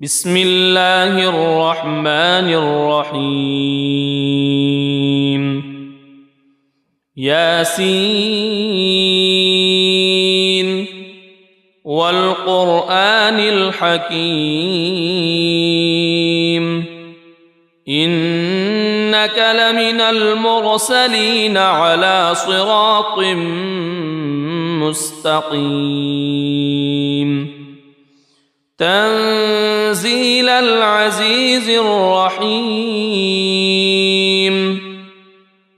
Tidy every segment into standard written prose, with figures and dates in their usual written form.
بسم الله الرحمن الرحيم ياسين والقرآن الحكيم إنك لمن المرسلين على صراط مستقيم تنزيل العزيز الرحيم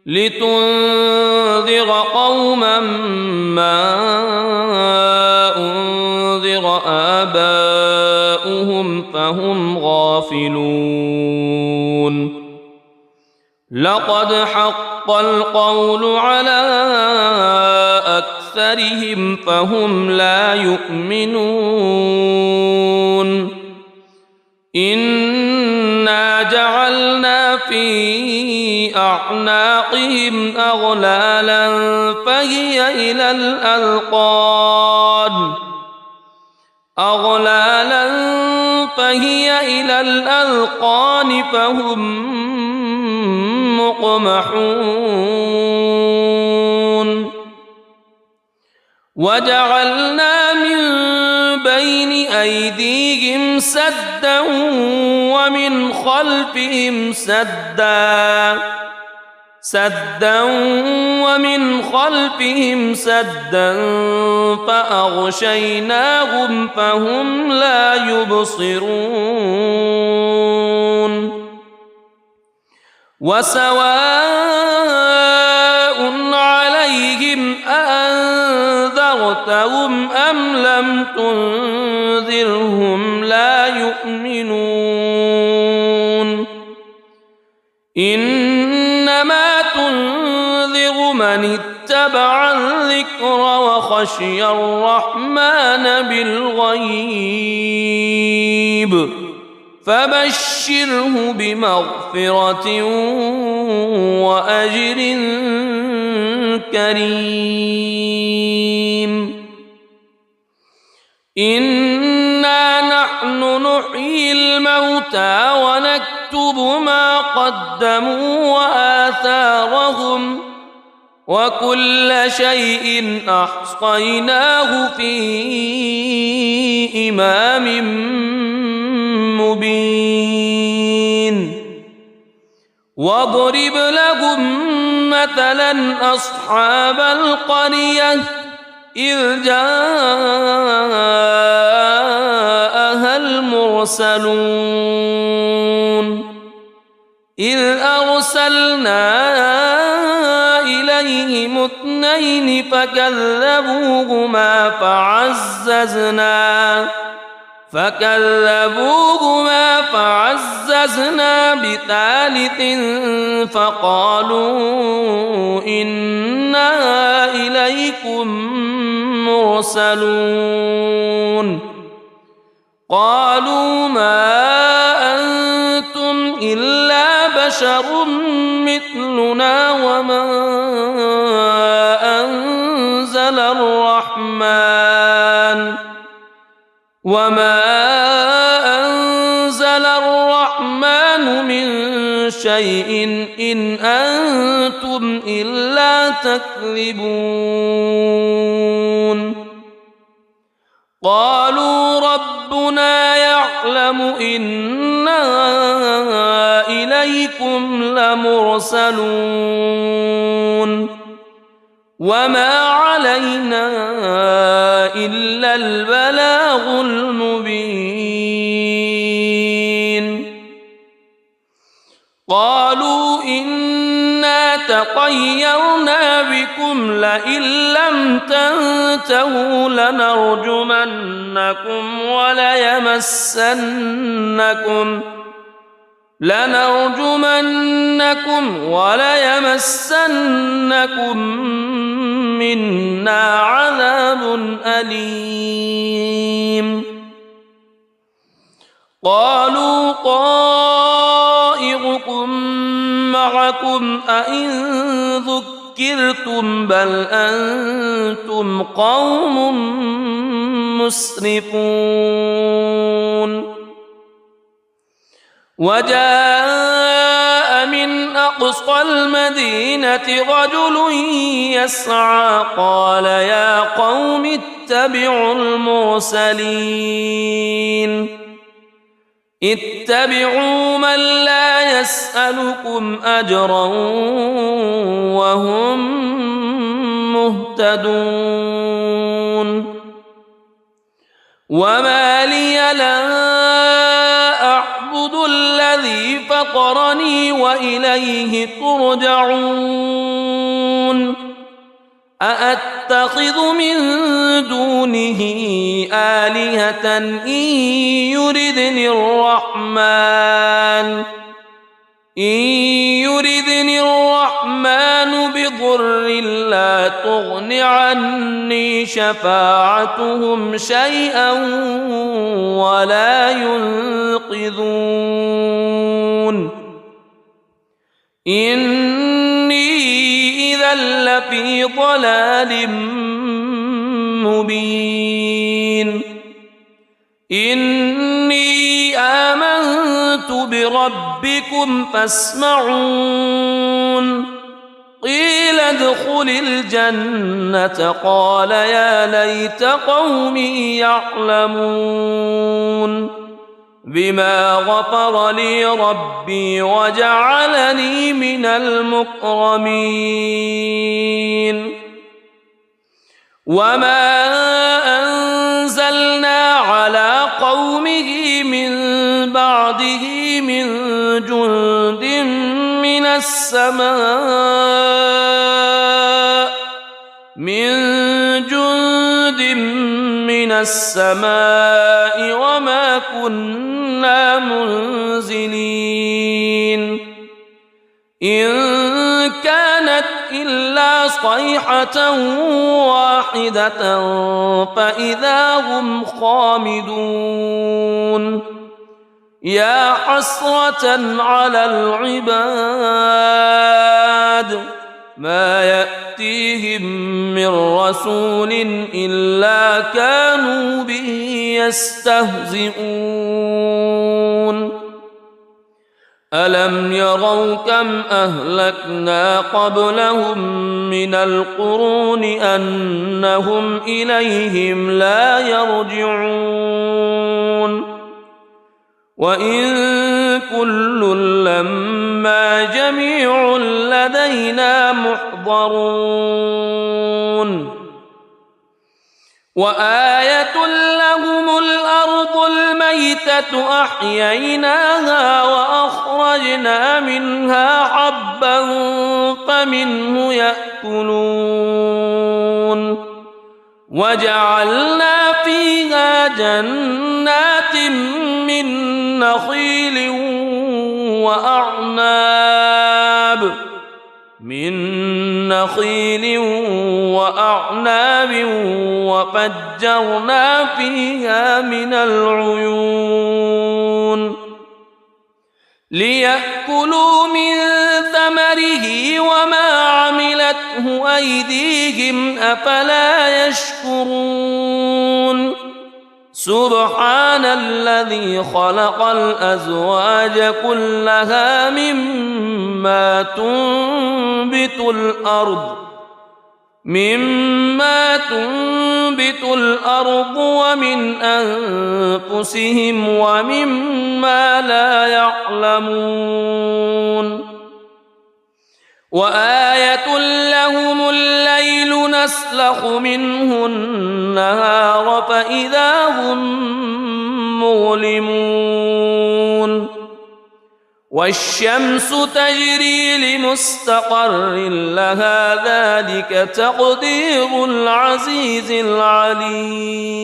لتنذر قوما ما أنذر آباؤهم فهم غافلون لقد حق القول على أكثرهم فهم لا يؤمنون إنا جعلنا في أعناقهم أغلالا فهي إلى الأذقان فهم مقمحون وجعلنا من بين أيديهم سدا ومن خلفهم سدا فأغشيناهم فهم لا يبصرون وسواء عليهم أأنذرتهم أم لم تنذرهم لا يؤمنون إنما تنذر من اتبع الذكر وخشي الرحمن بالغيب فبشره بمغفرة وأجر كريم إنا نحن نحيي الموتى ونكتب ما قدموا وآثارهم وكل شيء أحصيناه في إمام مبين واضرب لهم مثلا أصحاب القرية إذ جاءها المرسلون إذ أرسلنا إليهم اثنين فكذبوهما فعززنا بثالث فقالوا إنا إليكم مرسلون قالوا ما أنتم إلا بشر مثلنا وما أنزل الرحمن من شيء إن أنتم إلا تكذبون قالوا ربنا يعلم إنا إليكم لمرسلون وما علينا إلا البلاغ المبين قالوا إنا تطيرنا بكم لئن لم تنتهوا لنرجمنكم وليمسنكم منا عذاب أليم قالوا طائركم معكم أئن ذكرتم بل أنتم قوم مسرفون وجاء من أقصى المدينة رجل يسعى قال يا قوم اتبعوا المرسلين اتبعوا من لا يسألكم أجرا وهم مهتدون وما لي لا أعبد الذي فطرني وإليه ترجعون أأتخذ من دونه آلهة إن يردني الرحمن بضر لا تغن عني شفاعتهم شيئا ولا ينقذون إني إذا لفي ضلال مبين إني آمنت بربكم فاسمعون قيل ادخل الجنة قال يا ليت قومي يعلمون بما غفر لي ربي وجعلني من المكرمين وما أنزلنا على قومه من بعده من جند من السماء وما كنا منزلين إن كانت إلا صيحة واحدة فإذا هم خامدون يا حسرة على العباد ما يأتيهم من رسول إلا كانوا به يستهزئون ألم يروا كم أهلكنا قبلهم من القرون أنهم إليهم لا يرجعون وإن كل لما جميع لدينا محضرون وآية لهم الأرض الميتة أحييناها وأخرجنا منها حبا فمنه يأكلون وجعلنا فيها جنات من نخيل وأعناب وفجرنا فيها من العيون ليأكلوا من ثمره وما عملته أيديهم أفلا يشكرون سبحان الذي خلق الأزواج كلها مما تنبت الأرض ومن أنفسهم ومما لا يعلمون وآية لهم الليل نسلخ منه النهار فإذا هم مظلمون والشمس تجري لمستقر لها ذلك تقدير العزيز العليم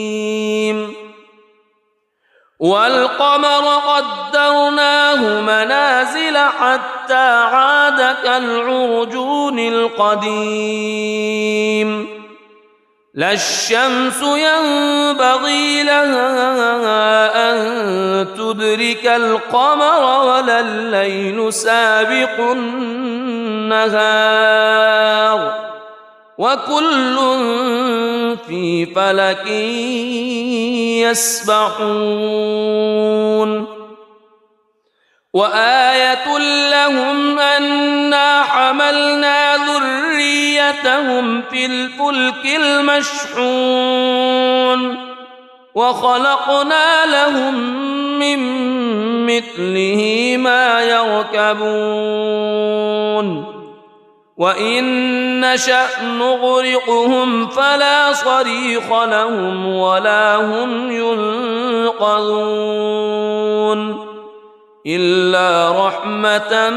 والقمر قدرناه منازل حتى عاد كالعرجون القديم لا الشمس ينبغي لها أن تدرك القمر ولا الليل سابق النهار وكل في فلك يسبحون وآية لهم أنا حملنا ذريتهم في الفلك المشحون وخلقنا لهم من مثله ما يركبون وإن نشأ نغرقهم فلا صريخ لهم ولا هم ينقذون إلا رحمة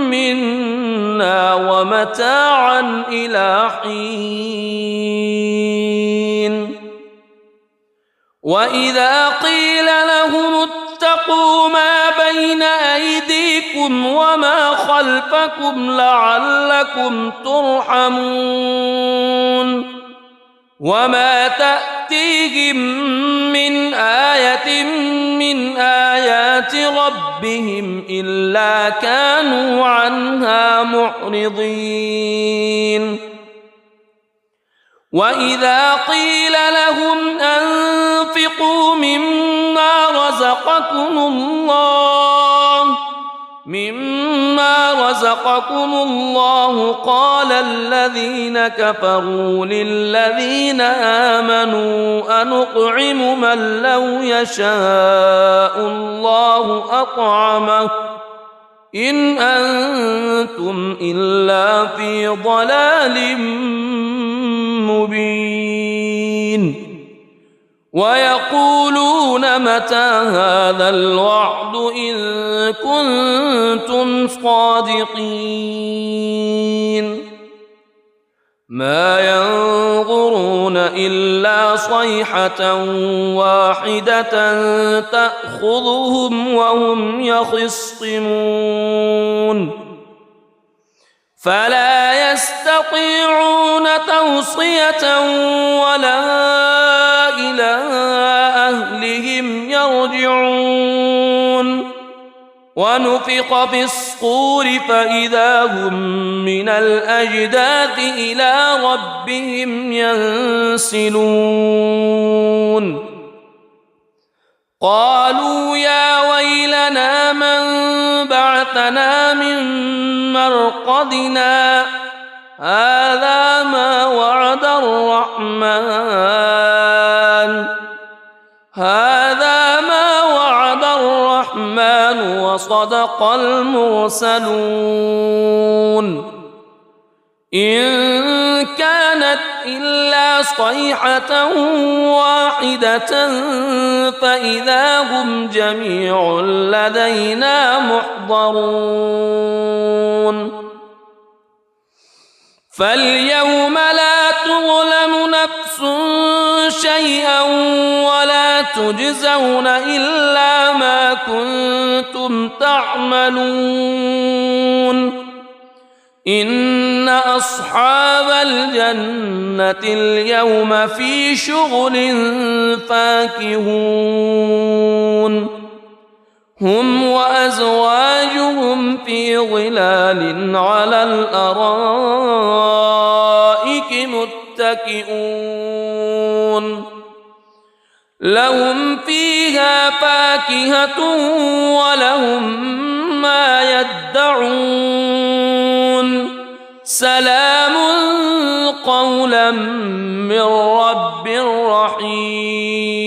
منا ومتاعا إلى حين وإذا قيل لهم اتقوا ما بين أيديكم وما خلفكم لعلكم ترحمون وما تأتيهم من آية من آيات ربهم إلا كانوا عنها معرضين وإذا قيل لهم أنفقوا مما رزقكم الله قال الذين كفروا للذين آمنوا أنطعم من لو يشاء الله أطعمه إن أنتم إلا في ضلال مبين ويقولون متى هذا الوعد إن كنتم صادقين ما ينظرون إلا صيحة واحدة تأخذهم وهم يخصمون فلا يستطيعون توصية ولا إلى أهلهم يرجعون ونفخ في الصور فإذا هم من الأجداث إلى ربهم ينسلون قالوا يا ويلنا من بعثنا من مرقدنا هذا ما وعد الرحمن وصدق المرسلون إن كانت إلا صيحة واحدة فإذا هم جميع لدينا محضرون فاليوم لا تظلم نفس شيئا ولا تجزون إلا ما كنتم تعملون إن أصحاب الجنة اليوم في شغل فاكهون هم وأزواجهم في ظلال على الأرائك متكئون لهم فيها فاكهة ولهم ما يدعون سلام قولا من رب رحيم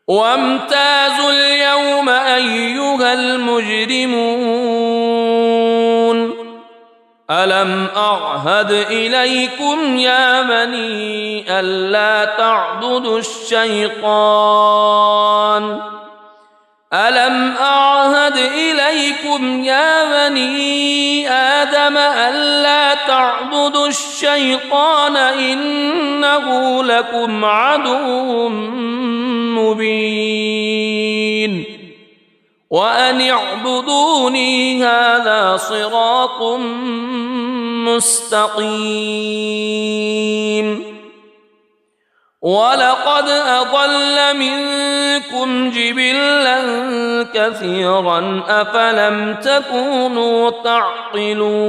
وامتازوا اليوم أيها المجرمون ألم أعهد إليكم يا بني ألا تعبدوا الشيطان ألم أعهد إليكم يا بني آدم ألا تعبدوا الشيطان إنه لكم عدو مبين وأن اعبدوني هذا صراط مستقيم ولقد أضل منكم جبلا كثيرا أفلم تكونوا تعقلون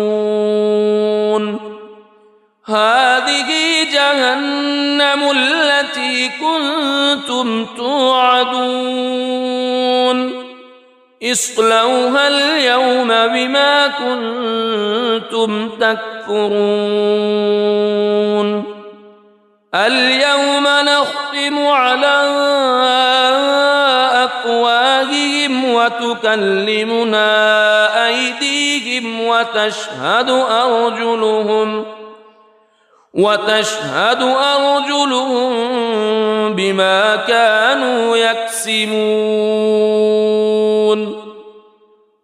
هذه جهنم التي كنتم توعدون اصلوها اليوم بما كنتم تكفرون اليوم نختم على أفواههم وتكلمنا أيديهم وتشهد أرجلهم بما كانوا يكسبون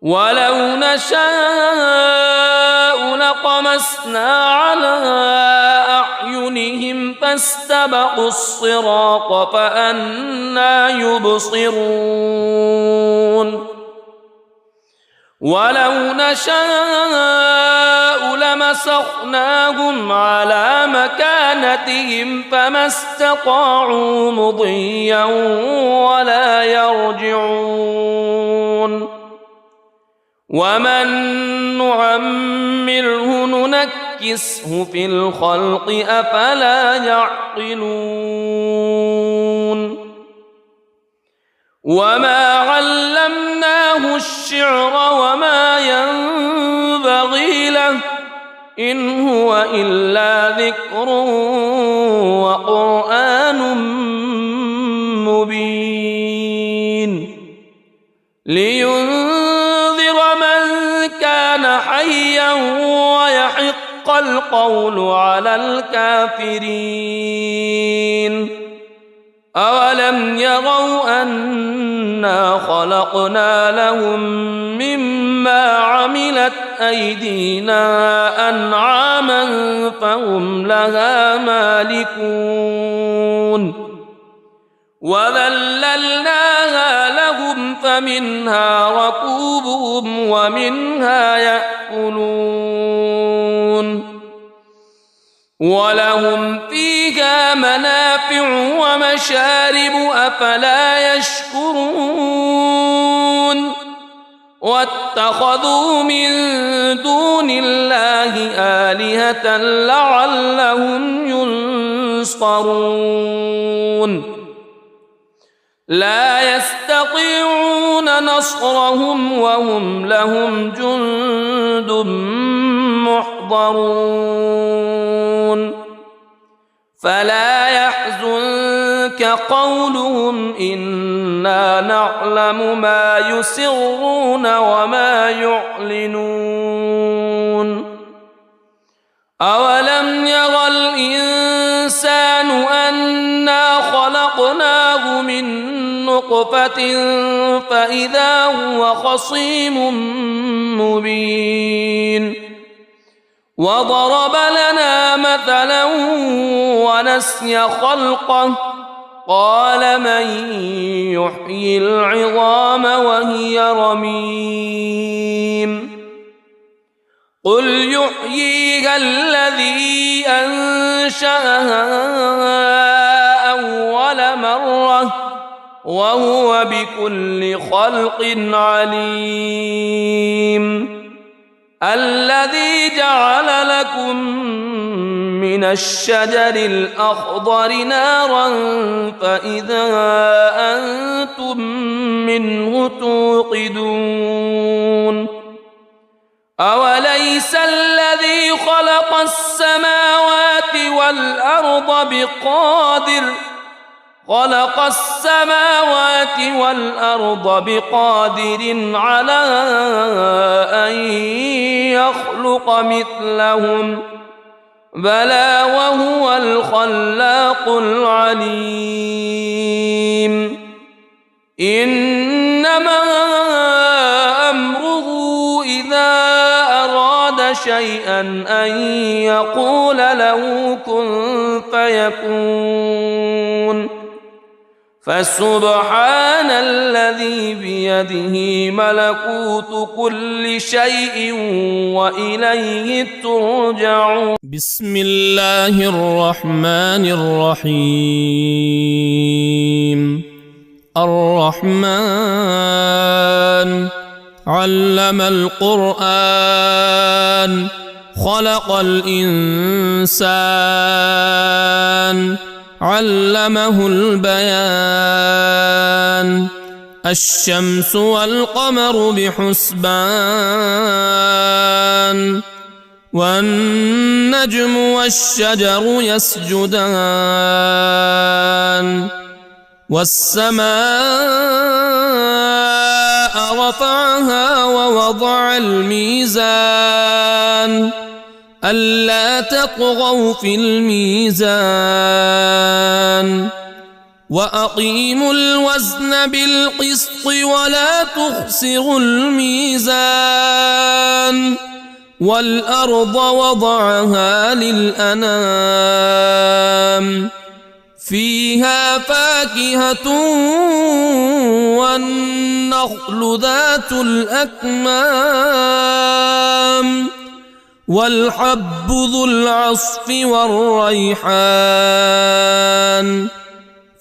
ولو نشاء لطمسنا على أعينهم فاستبقوا الصراط فأنى يبصرون ولو نشاء لمسخناهم على مكانتهم فما استطاعوا مضيا ولا يرجعون ومن نعمره ننكسه في الخلق أفلا يعقلون وما علمناه الشعر وما ينبغي له إن هو إلا ذكر وقرآن مبين لينذر من كان حيا ويحق القول على الكافرين أولم يروا أنا خلقنا لهم مما عملت أيدينا أنعاما فهم لها مالكون وذللناها لهم فمنها ركوبهم ومنها يأكلون ولهم فيها منافع ومشارب أفلا يشكرون واتخذوا من دون الله آلهة لعلهم ينصرون لا يستطيعون نصرهم وهم لهم جند محضرون فلا يحزنك قولهم إنا نعلم ما يسرون وما يعلنون أولم ير الإنسان أنا خلقناه من نطفة فإذا هو خصيم مبين وضرب لنا مثلا ونسي خلقه قال من يحيي العظام وهي رميم قل يحييها الذي أنشأها أول مرة وهو بكل خلق عليم الذي جعل لكم من الشجر الأخضر نارا فإذا أنتم منه توقدون أوليس الذي خلق السماوات والأرض بقادر على أن يخلق مثلهم بلى وهو الخلاق العليم إنما أمره إذا أراد شيئا أن يقول له كن فيكون فسبحان الذي بيده ملكوت كل شيء وإليه ترجعون بسم الله الرحمن الرحيم الرحمن علم القرآن خلق الإنسان علمه البيان الشمس والقمر بحسبان والنجم والشجر يسجدان والسماء رفعها ووضع الميزان ألا تطغوا في الميزان وأقيموا الوزن بالقسط ولا تخسروا الميزان والأرض وضعها للأنام فيها فاكهة والنخل ذات الأكمام والحب ذو العصف والريحان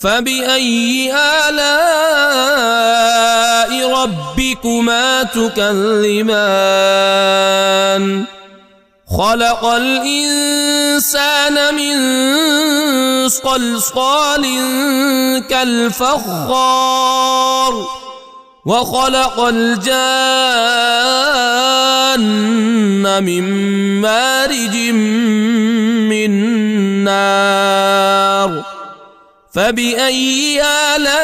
فبأي آلاء ربكما تكذبان خلق الإنسان من صلصال كالفخار وخلق الجان من مارج من نار فبأي آلاء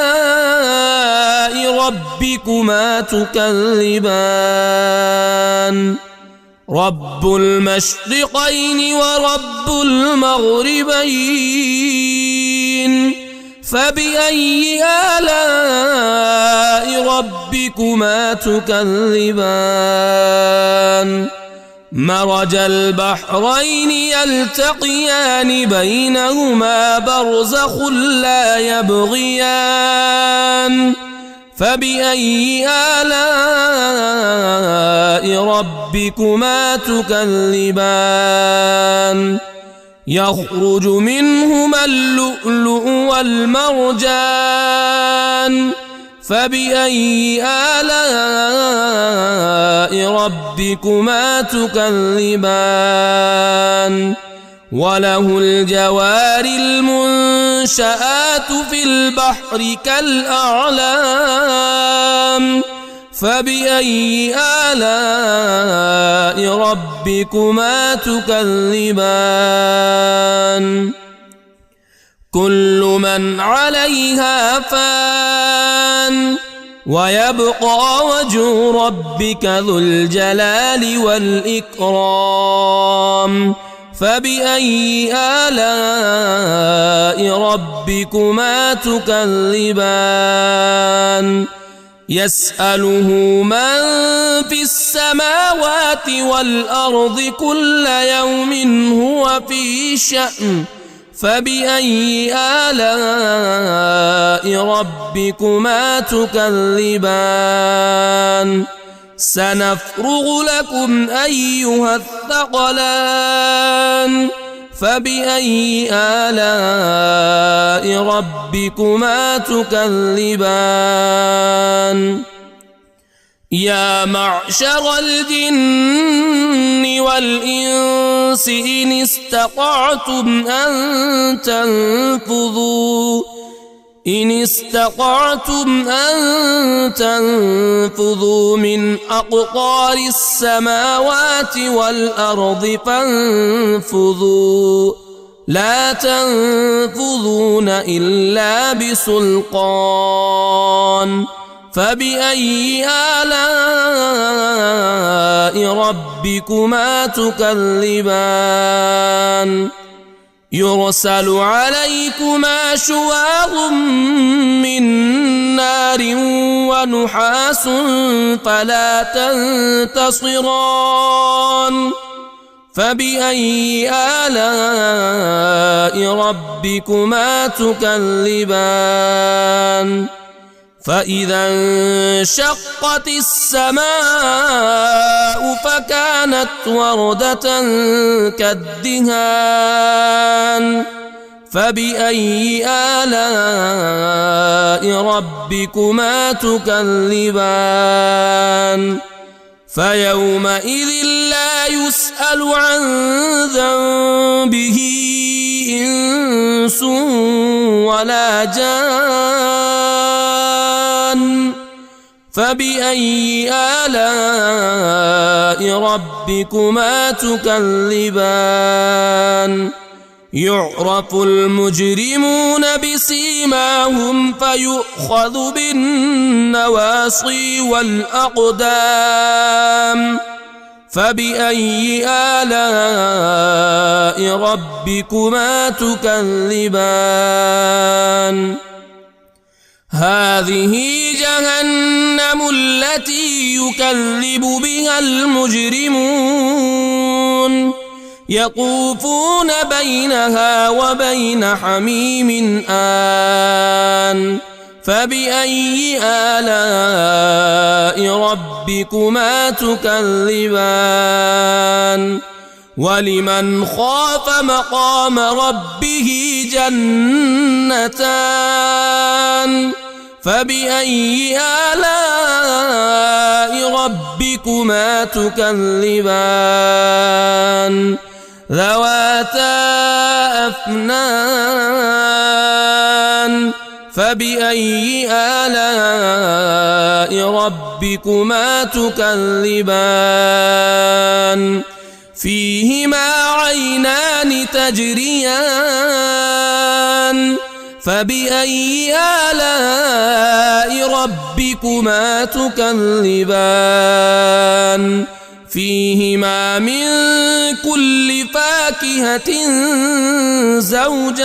ربكما تكذبان رب المشرقين ورب المغربين فبأي آلاء ربكما تكذبان مرج البحرين يلتقيان بينهما برزخ لا يبغيان فبأي آلاء ربكما تكذبان يخرج منهما اللؤلؤ والمرجان فبأي آلاء ربكما تكذبان وله الجوار المنشآت في البحر كالأعلام فبأي آلاء ربكما تكذبان كل من عليها فان ويبقى وجه ربك ذو الجلال والإكرام فبأي آلاء ربكما تكذبان يسأله من في السماوات والأرض كل يوم هو في شأن فبأي آلاء ربكما تكذبان سنفرغ لكم أيها الثقلان فبأي آلاء ربكما تكذبان يا معشر الجن والإنس إن استطعتم أن تنفذوا من أقطار السماوات والأرض فانفذوا لا تنفذون إلا بسلطان فبأي آلاء ربكما تكذبان يرسل عليكما شواظ من نار ونحاس فلا تنتصران فبأي آلاء ربكما تكذبان فإذا انشقت السماء فكانت وردة كالدهان فبأي آلاء ربكما تكذبان فيومئذ لا يسأل عن ذنبه إنس ولا جان فبأي آلاء ربكما تكذبان يعرف المجرمون بسيماهم فيؤخذ بالنواصي والأقدام فبأي آلاء ربكما تكذبان هذه جهنم التي يكذب بها المجرمون يطوفون بينها وبين حميم آن فبأي آلاء ربكما تكذبان ولمن خاف مقام ربه جنتان فبأي آلاء ربكما تكذبان ذواتا أفنان فبأي آلاء ربكما تكذبان فيهما عينان تجريان فبأي آلاء ربكما تكذبان فيهما من كل فاكهة زوجان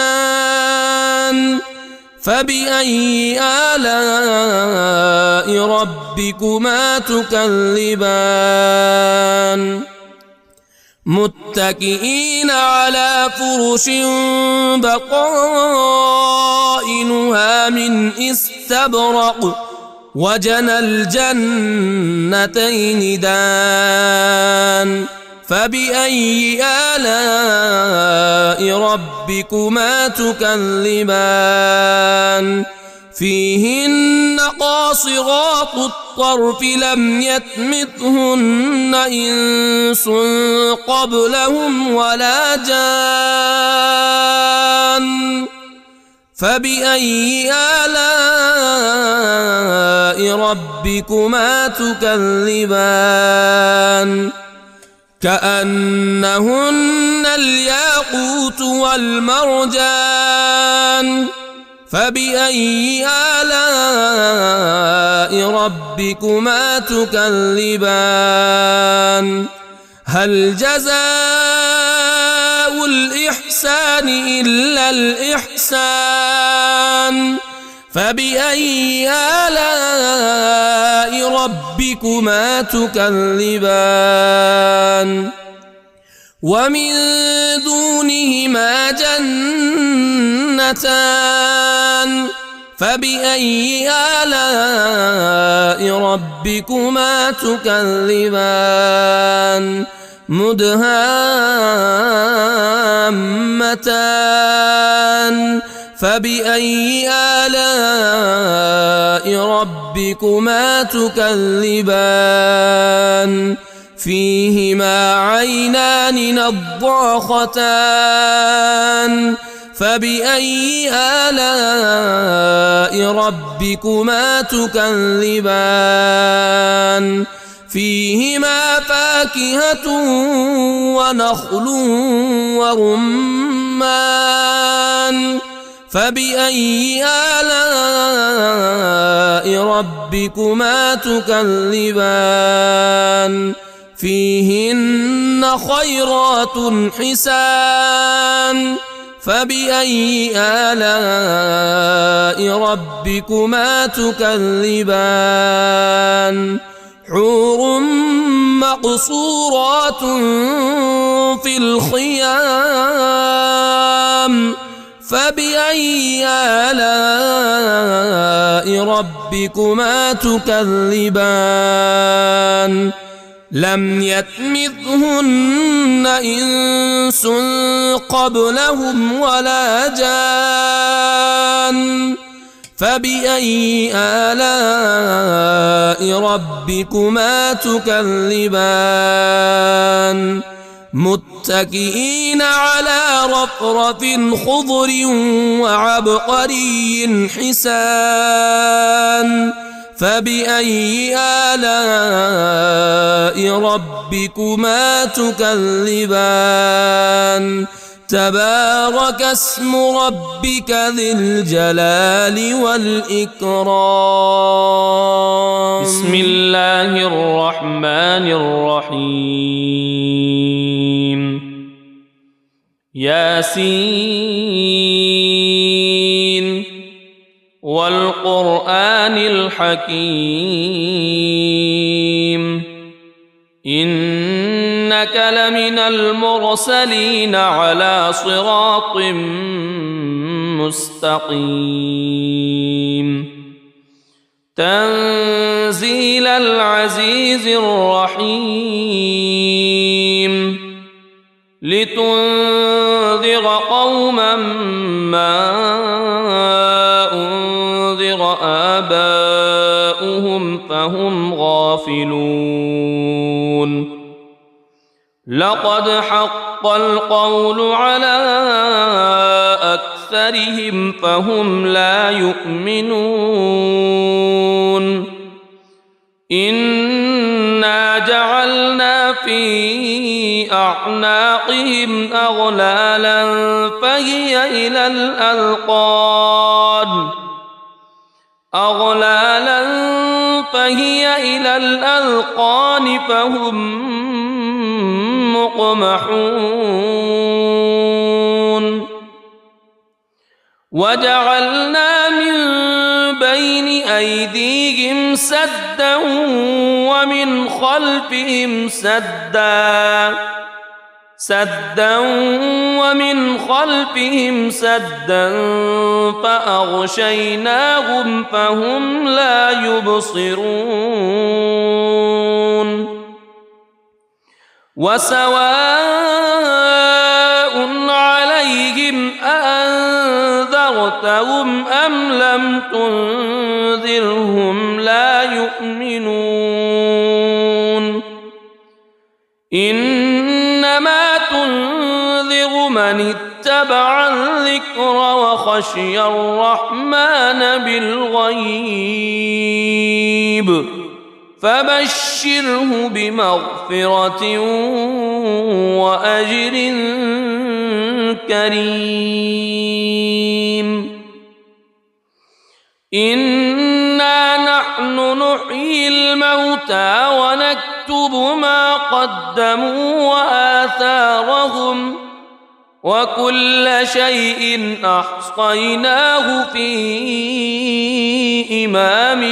فبأي آلاء ربكما تكذبان متكئين على فرش بطائنها من استبرق وجنى الجنتين دان فبأي آلاء ربكما تكذبان فيهن قاصرات الطرف لم يطمثهن إنس قبلهم ولا جان فبأي آلاء ربكما تكذبان كأنهن الياقوت والمرجان فبأي آلاء ربكما تكذبان هل جزاء الإحسان إلا الإحسان فبأي آلاء ربكما تكذبان ومن دونهما جنتان فبأي آلاء ربكما تكذبان مدهامتان فبأي آلاء ربكما تكذبان فيهما عينان نضاختان فبأي آلاء ربكما تكذبان فيهما فاكهة ونخل ورمان فبأي آلاء ربكما تكذبان فيهن خيرات حسان فبأي آلاء ربكما تكذبان حور مقصورات في الخيام فبأي آلاء ربكما تكذبان لم يطمثهن إنس قبلهم ولا جان فبأي آلاء ربكما تكذبان متكئين على رفرف خضر وعبقري حسان فبأي آلاء ربكما تكذبان تبارك اسم ربك ذي الجلال والإكرام. بسم الله الرحمن الرحيم. ياسين والقرآن الحكيم إنك لمن المرسلين على صراط مستقيم تنزيل العزيز الرحيم لتنذر قوما ما أنذر آباؤهم فهم غافلون لقد حق القول على أكثرهم فهم لا يؤمنون إنا جعلنا في أعناقهم أغلالا فهي إلى الأذقان فهم مقمحون وجعلنا من بين أيديهم سدا ومن خلفهم سدا فأغشيناهم فهم لا يبصرون وسواء عليهم أأنذرتهم أم لم تنذرهم لا يؤمنون إنما تنذر من اتبع الذكر وخشي الرحمن بالغيب فبشره بمغفرة وأجر كريم إنا نحن نحيي الموتى ونكتب ما قدموا وآثارهم وكل شيء أحصيناه في إمام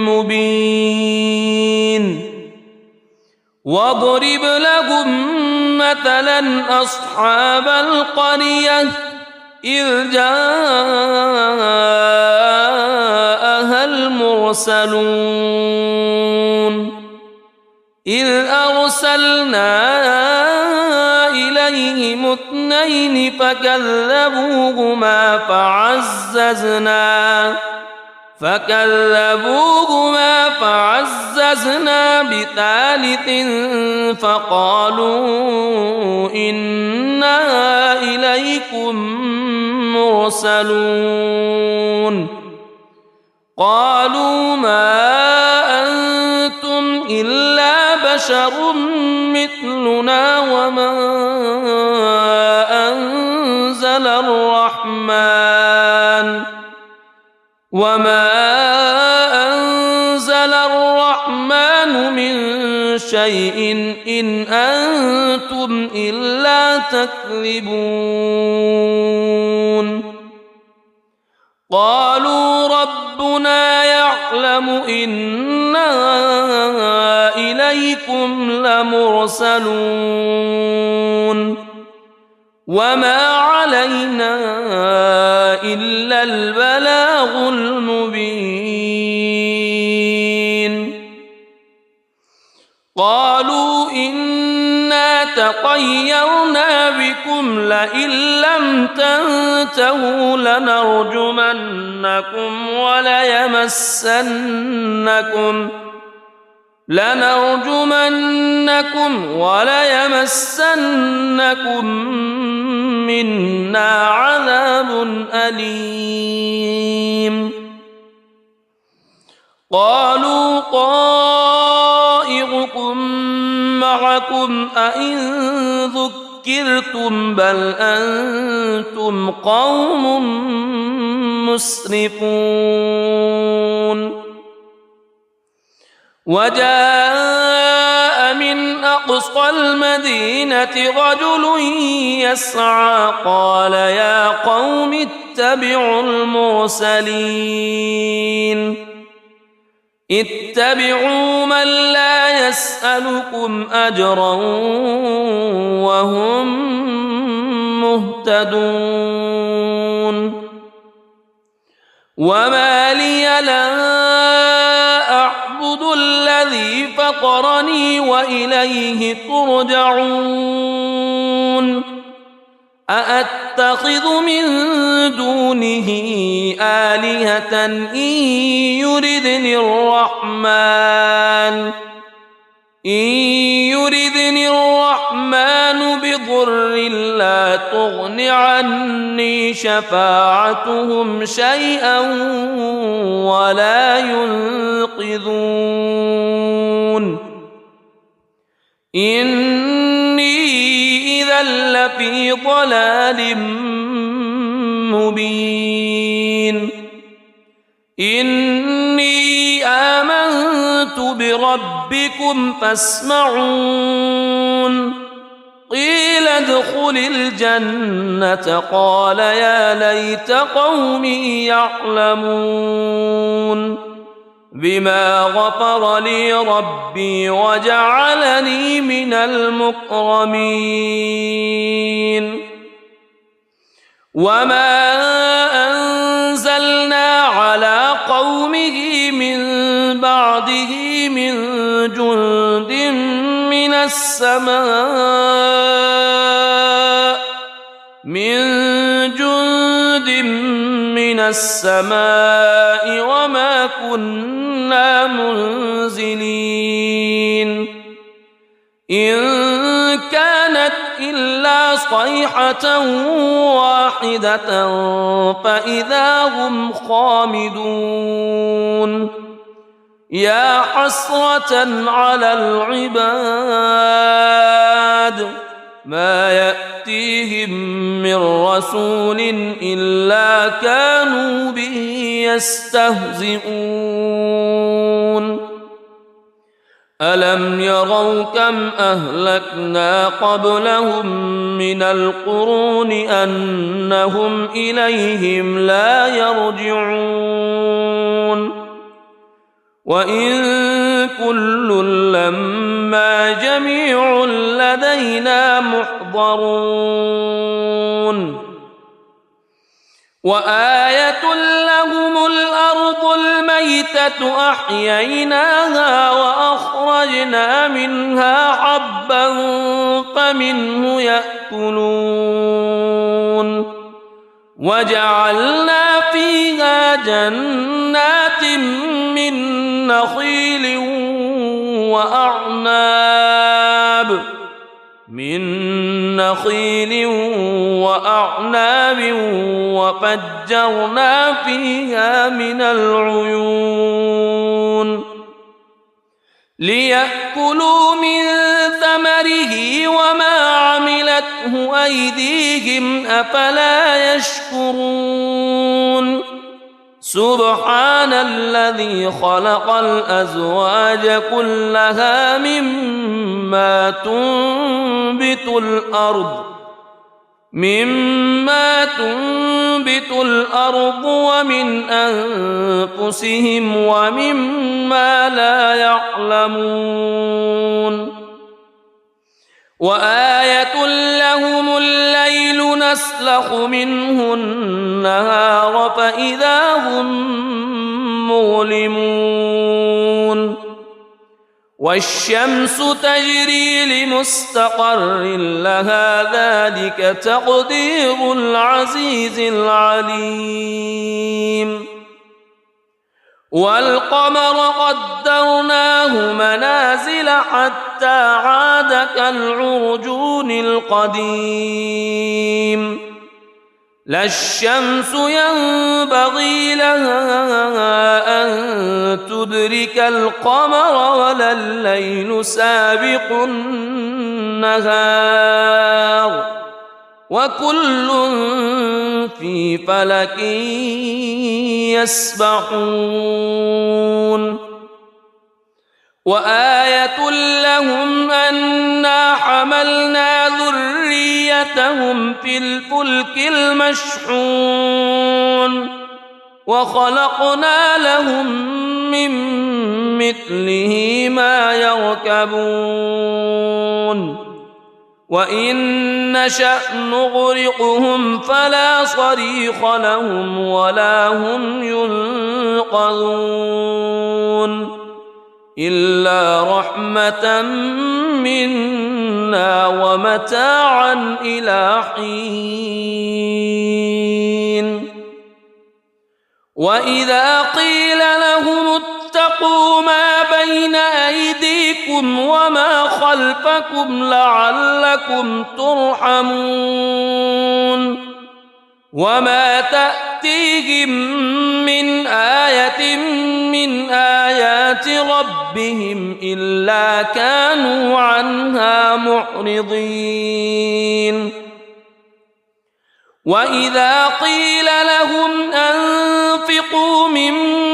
مبين واضرب لهم مثلا أصحاب القرية إذ جاءها المرسلون إذ أرسلنا إليهم اثنين فكذبوهما فعززنا بثالث فقالوا إنا إليكم مرسلون قالوا ما أنتم إلا بشر مثلنا وما أنزل الرحمن من شيء إن أنتم إلا تكذبون قالوا ربنا يعلم إنا إليكم لمرسلون وما علينا إلا البلاغ المبين قالوا إنا تطيرنا بكم لئن لم تنتهوا لنرجمنكم وليمسنكم منا عذاب أليم قالوا طائركم معكم أئن ذكرتم بل أنتم قوم مسرفون وجاء من أقصى المدينة رجل يسعى قال يا قوم اتبعوا المرسلين اتبعوا من لا يسألكم أجرا وهم مهتدون وما لي لا أعبد الذي فطرني وإليه ترجعون أأتخذ من دونه آلهة إن يردني الرحمن بضر لا تغن عني شفاعتهم شيئا ولا ينقذون إني إذا لفي ضلال مبين إني آمنت بربكم فاسمعون قيل ادخل الجنة قال يا ليت قومي يعلمون بما غفر لي ربي وجعلني من المكرمين وما أنزلنا على قومه من بعده من جند من السماء وما كنا منزلين إن كانت إلا صيحة واحدة فإذا هم خامدون يا حسرة على العباد ما يأتيهم من رسول إلا كانوا به يستهزئون ألم يروا كم أهلكنا قبلهم من القرون أنهم إليهم لا يرجعون وإن كل لما جميع لدينا محضرون وآية لهم الأرض الميتة أحييناها وأخرجنا منها حبا فمنه يأكلون وجعلنا فيها جنات من نخيل وأعناب وفجرنا فيها من العيون ليأكلوا من ثمره وما عملته أيديهم أفلا يشكرون سبحان الذي خلق الأزواج كلها مما تنبت الأرض ومن أنفسهم ومما لا يعلمون وآية لهم الليل نسلخ منه النهار فإذا هم مظلمون والشمس تجري لمستقر لها ذلك تقدير العزيز العليم والقمر قدرناه منازل حتى عاد كالعرجون القديم لا الشمس ينبغي لها أن تدرك القمر ولا الليل سابق النهار وكل في فلك يسبحون وآية لهم أنا حملنا ذريتهم في الفلك المشحون وخلقنا لهم من مثله ما يركبون وإن نشأ نغرقهم فلا صريخ لهم ولا هم ينقذون إلا رحمة منا ومتاعا إلى حين وإذا قيل لهم اتقوا ما بين أيديكم وما خلفكم لعلكم ترحمون وما تأتيهم من آية من آيات ربهم إلا كانوا عنها معرضين وإذا قيل لهم أنفقوا مما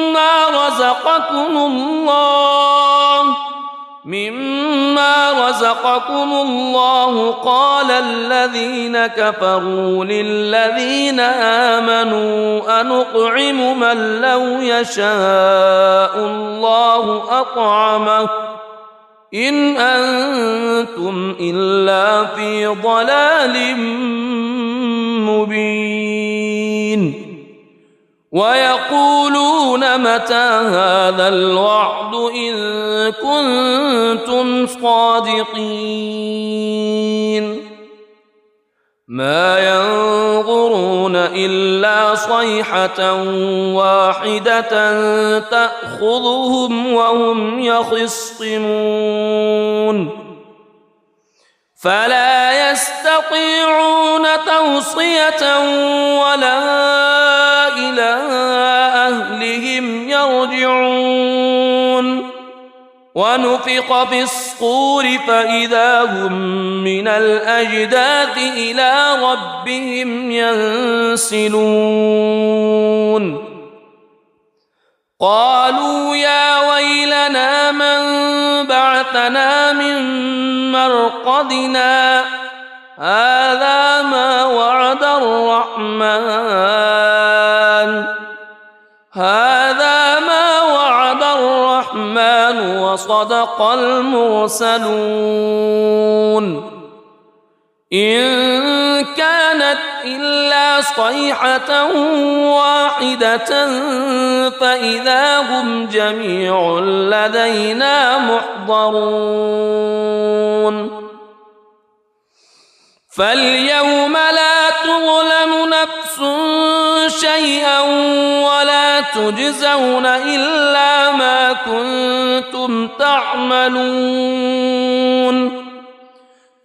رزقكم الله قال الذين كفروا للذين آمنوا أنطعم من لو يشاء الله أطعمه إن أنتم إلا في ضلال مبين ويقولون متى هذا الوعد إن كنتم صادقين ما ينظرون إلا صيحة واحدة تأخذهم وهم يخصمون فلا يستطيعون توصية ولا إلى أهلهم يرجعون ونفخ في الصور فإذا هم من الأجداث إلى ربهم ينسلون قالوا يا ويلنا من بعثنا من مرقدنا هذا ما وعد الرحمن وصدق المرسلون إن كانت إلا صيحة واحدة فإذا هم جميع لدينا محضرون فاليوم لا تظلم نفس شيئا ولا تجزون إلا ما كنتم تعملون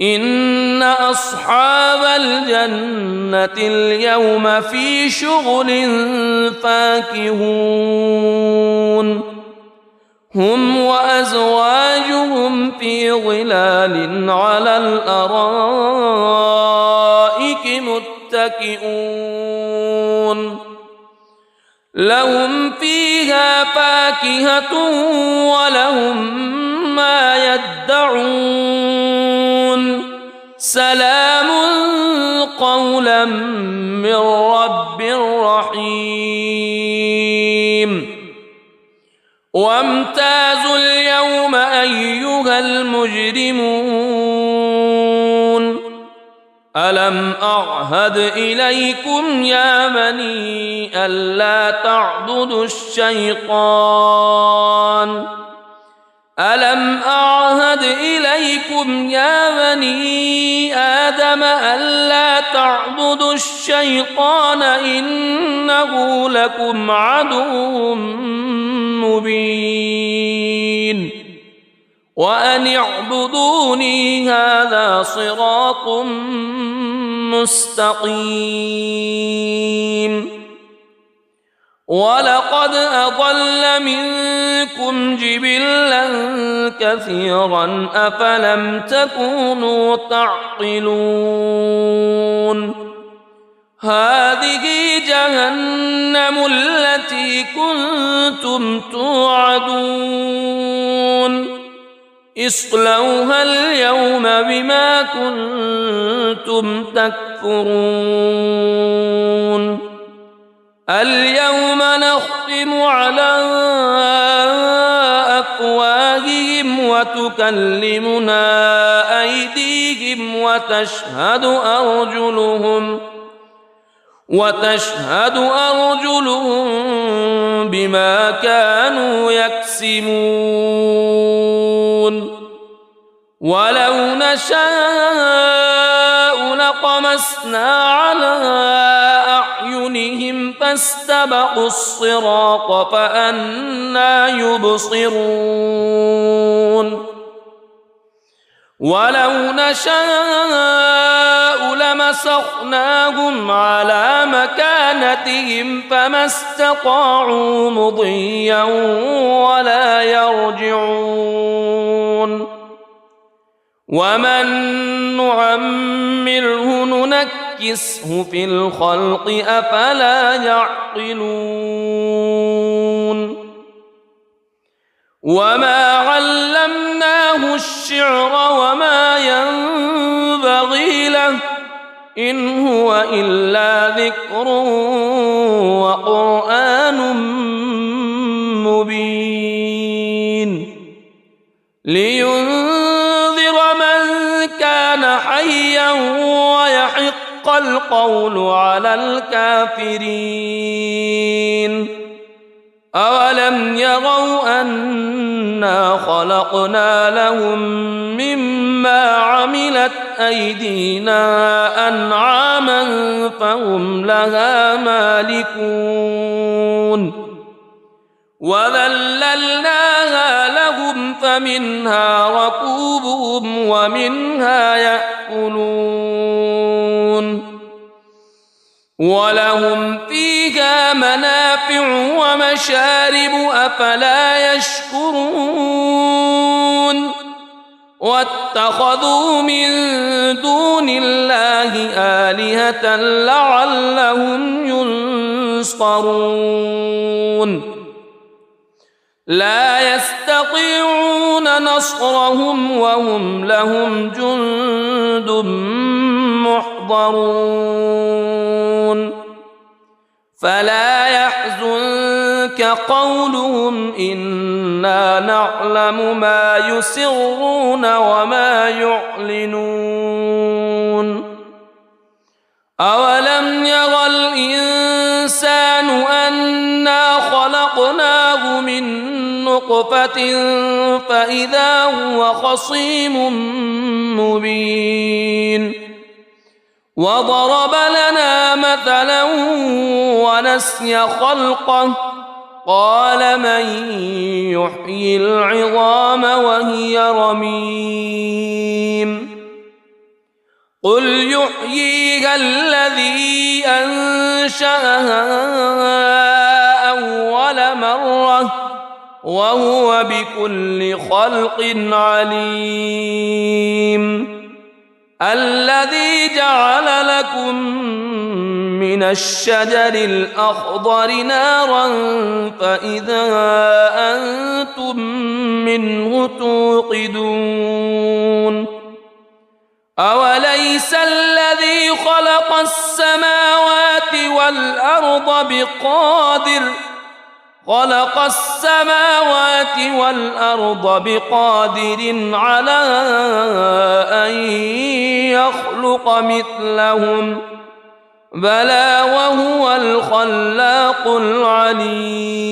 إن أصحاب الجنة اليوم في شغل فاكهون هم وأزواجهم في ظلال على الأرائك متكئون لهم فيها فاكهة ولهم ما يدعون سلام قولا من رب رحيم وامتازوا اليوم أيها المجرمون ألم أعهد إليكم يا بني ألا تعبدوا الشيطان ألم أعهد إليكم يا بني آدم ألا تعبدوا الشيطان إنه لكم عدو مبين وأن اعبدوني هذا صراط مستقيم ولقد أضل منكم جبلا كثيرا أفلم تكونوا تعقلون هذه جهنم التي كنتم توعدون اصلوها اليوم بما كنتم تكفرون اليوم نختم على أفواههم وتكلمنا أيديهم وتشهد أرجلهم بما كانوا يكسبون ولو نشاء لطمسنا على أعينهم فاستبقوا الصراط فأنى يبصرون ولو نشاء لمسخناهم على مكانتهم فما استطاعوا مضيا ولا يرجعون ومن نعمره ننكسه في الخلق أفلا يعقلون وما علمناه الشعر وما ينبغي له إن هو إلا ذكر وقرآن مبين لينذر من كان حيا ويحق القول على الكافرين أولم يروا أنا خلقنا لهم مما عملت أيدينا أنعاما فهم لها مالكون وذللناها لهم فمنها ركوبهم ومنها يأكلون ولهم فيها منافع ومشارب أفلا يشكرون واتخذوا من دون الله آلهة لعلهم ينصرون لا يستطيعون نصرهم وهم لهم جند محضرون فلا يحزنك قولهم إنا نعلم ما يسرون وما يعلنون أولم ير الإنسان أنا خلقناه من نطفة فإذا هو خصيم مبين وضرب لنا مثلا ونسي خلقه قال من يحيي العظام وهي رميم قل يحييها الذي أنشأها أول مرة وهو بكل خلق عليم الذي جعل لكم من الشجر الأخضر نارا فإذا أنتم منه توقدون أوليس الذي خلق السماوات والأرض بقادر على أن يخلق مثلهم بلى وهو الخلاق العليم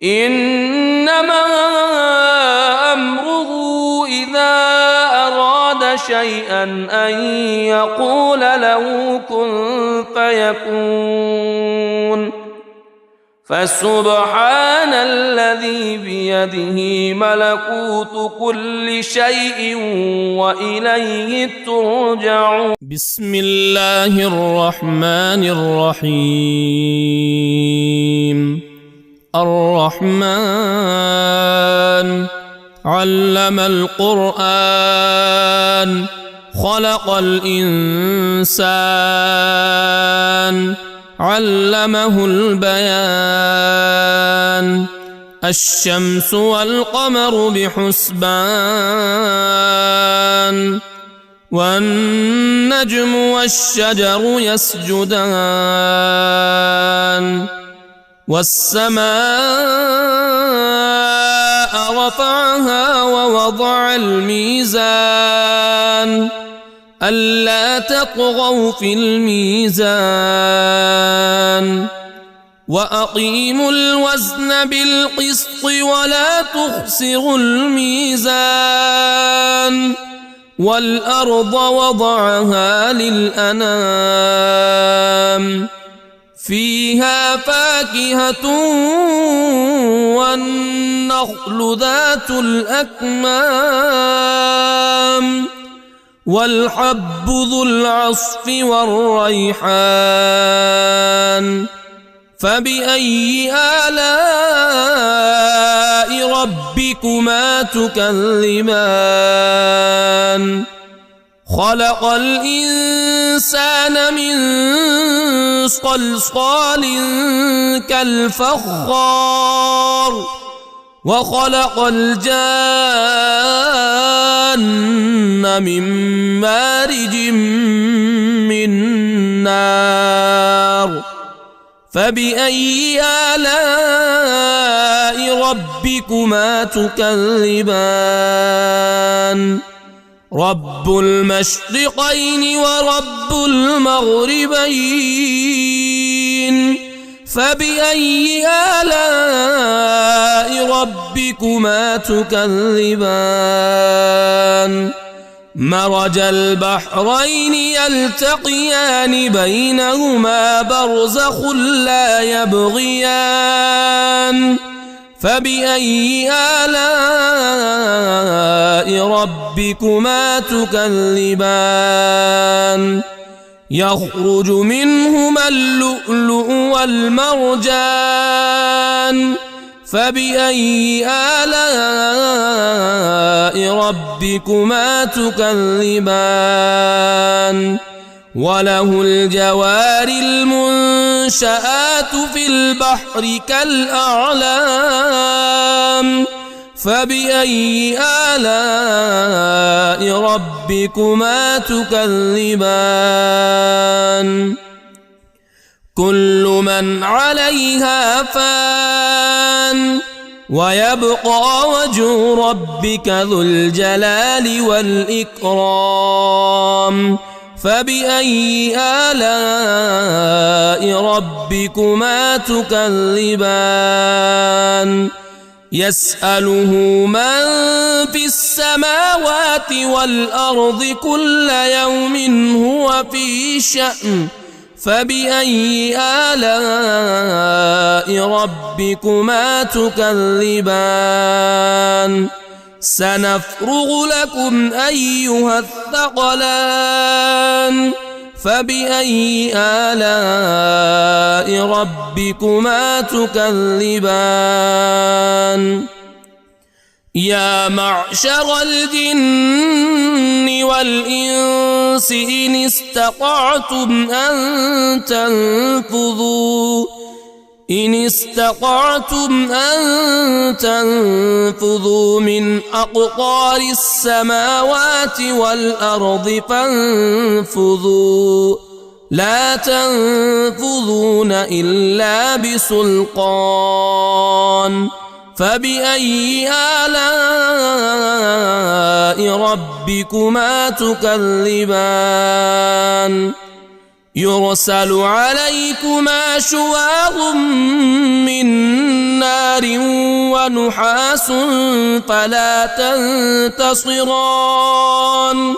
إنما أمره إذا أراد شيئا أن يقول له كن فيكون فسبحان الذي بيده ملكوت كل شيء وإليه ترجعون. بسم الله الرحمن الرحيم. الرحمن علم القرآن خلق الإنسان علمه البيان. الشمس والقمر بحسبان والنجم والشجر يسجدان. والسماء رفعها ووضع الميزان ألا تطغوا في الميزان وأقيموا الوزن بالقسط ولا تخسروا الميزان. والأرض وضعها للأنام فيها فاكهة والنخل ذات الأكمام والحب ذو العصف والريحان. فبأي آلاء ربكما تكذبان؟ خلق الإنسان من صلصال كالفخار وخلق الجان من مارج من نار. فبأي آلاء ربكما تكذبان؟ رب المشرقين ورب المغربين. فبأي آلاء ربكما تكذبان؟ مرج البحرين يلتقيان بينهما برزخ لا يبغيان. فبأي آلاء ربكما تكذبان؟ يخرج منهما اللؤلؤ والمرجان. فبأي آلاء ربكما تكذبان؟ وله الجوار المنشآت في البحر كالأعلام. فبأي آلاء ربكما تكذبان؟ كل من عليها فان ويبقى وجه ربك ذو الجلال والإكرام. فبأي آلاء ربكما تكذبان؟ يسأله من في السماوات والأرض كل يوم هو في شأن. فبأي آلاء ربكما تكذبان؟ سنفرغ لكم أيها الثقلان. فبأي آلاء ربكما تكذبان؟ يا معشر الجن والإنس إن استطعتم أن تنفذوا من أقطار السماوات والأرض فانفذوا لا تنفذون إلا بسلطان. فبأي آلاء ربكما تكذبان؟ يرسل عليكما شواظ من نار ونحاس فلا تنتصران.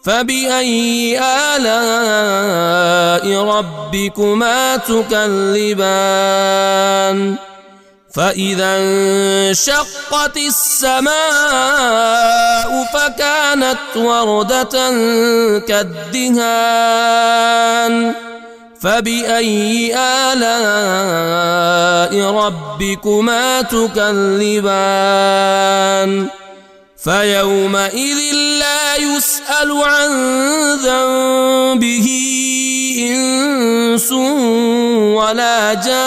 فبأي آلاء ربكما تكذبان فإذا انشقت السماء فكانت وردة كالدهان فبأي آلاء ربكما تكذبان فيومئذ لا يسأل عن ذنبه إنس ولا جان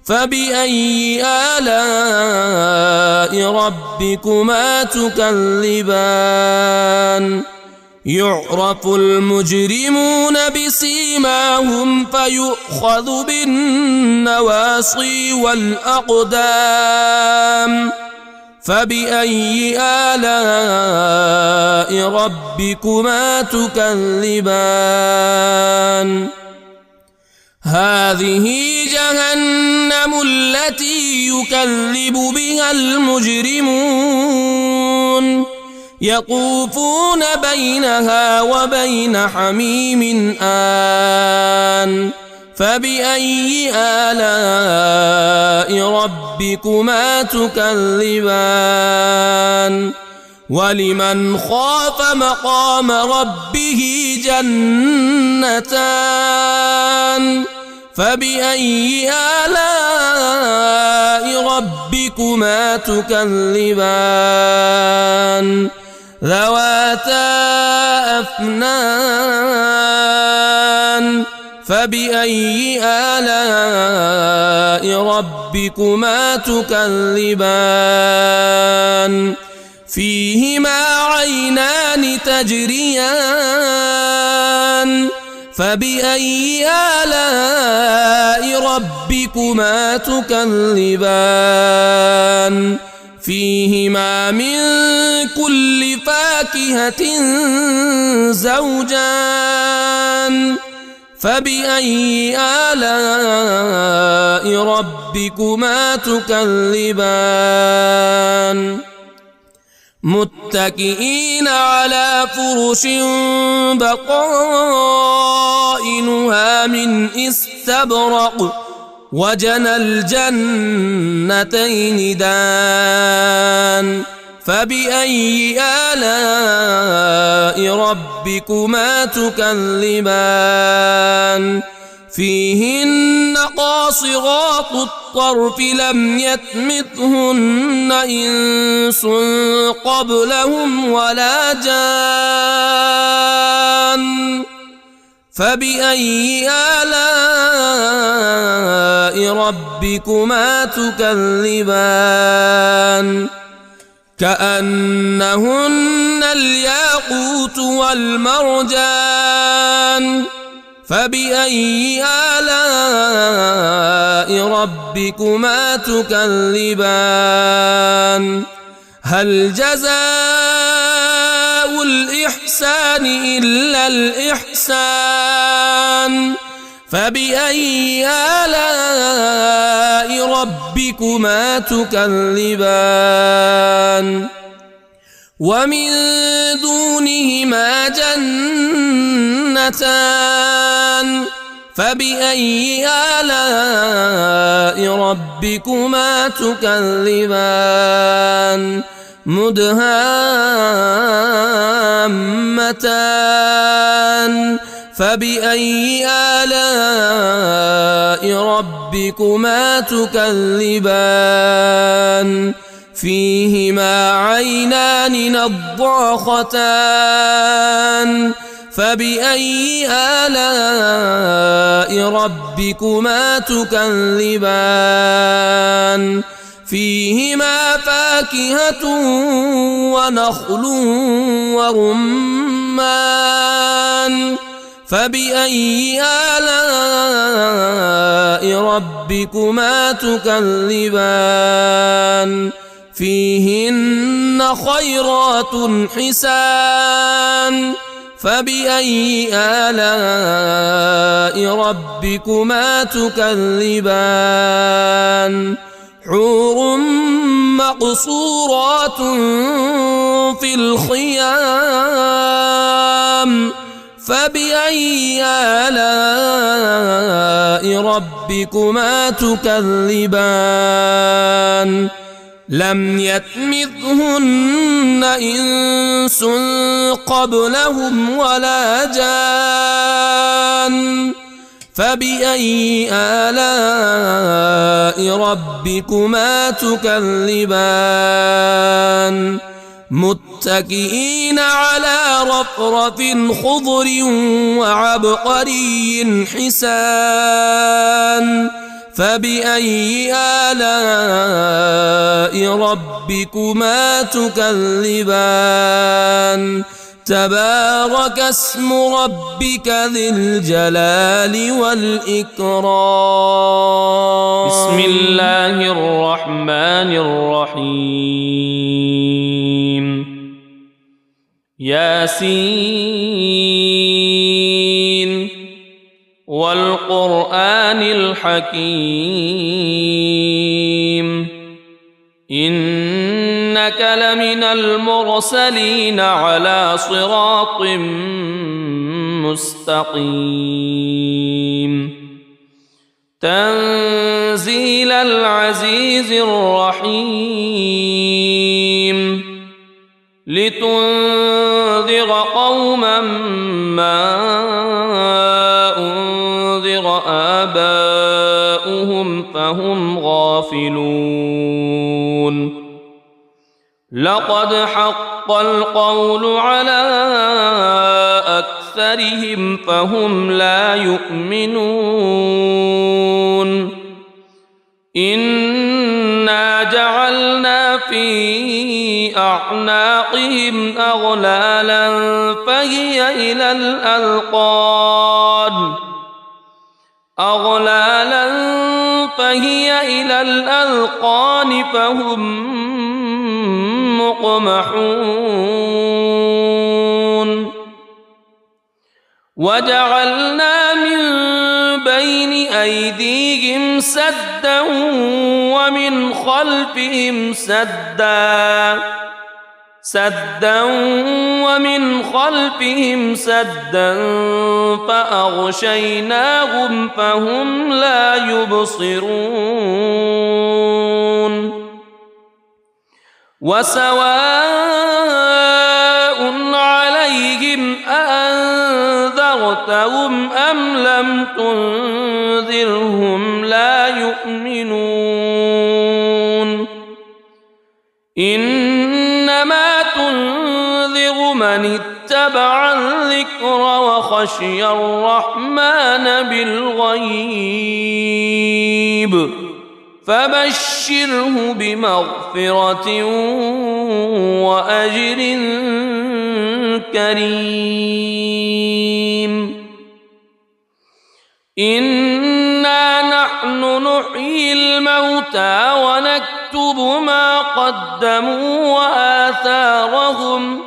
فبأي آلاء ربكما تكذبان يعرف المجرمون بسيماهم فيؤخذ بالنواصي والأقدام فبأي آلاء ربكما تكذبان هذه جهنم التي يكذب بها المجرمون يطوفون بينها وبين حميم آن فبأي آلاء ربكما تكذبان ولمن خاف مقام ربه جنتان فبأي آلاء ربكما تكذبان ذواتا أفنان فبأي آلاء ربكما تكذبان فيهما عينان تجريان فبأي آلاء ربكما تكذبان فيهما من كل فاكهة زوجان فبأي آلاء ربكما تكذبان متكئين على فرش بطائنها من استبرق وجنى الجنتين دان فبأي آلاء ربكما تكذبان فيهن قاصرات الطرف لم يطمثهن إنس قبلهم ولا جان فبأي آلاء ربكما تكذبان كأنهن الياقوت والمرجان فبأي آلاء ربكما تكذبان هل جزاء الإحسان إلا الإحسان فبأي آلاء ربكما تكذبان ومن دونهما جنتان فبأي آلاء ربكما تكذبان مدهامتان فبأي آلاء ربكما تكذبان فيهما عينان نضاختان فبأي آلاء ربكما تكذبان فيهما فاكهة ونخل ورمان فبأي آلاء ربكما تكذبان فيهن خيرات حسان فبأي آلاء ربكما تكذبان حور مقصورات في الخيام فبأي آلاء ربكما تكذبان لم يطمثهن إنس قبلهم ولا جان فبأي آلاء ربكما تكذبان متكئين على رفرف خضر وعبقري حسان فبأي آلاء ربكما تكذبان تبارك اسم ربك ذي الجلال والإكرام بسم الله الرحمن الرحيم ياسين والقرآن الحكيم إنك لمن المرسلين على صراط مستقيم تنزيل العزيز الرحيم لتنذر قوما ما أنذر آباؤهم فهم غافلون لقد حق القول على أكثرهم فهم لا يؤمنون إنا جعلنا في أعناقهم أغلالا فهي إلى الأذقان فهم مقمحون وجعلنا من بين أيديهم سدا ومن خلفهم سدا فأغشيناهم فهم لا يبصرون وسواء عليهم أأنذرتهم أم لم تنذرهم لا يؤمنون إنما تنذر من اتبع الذكر وخشي الرحمن بالغيب فبشره بمغفرة وأجر كريم إنا نحن نحيي الموتى ونكتب ما قدموا وآثارهم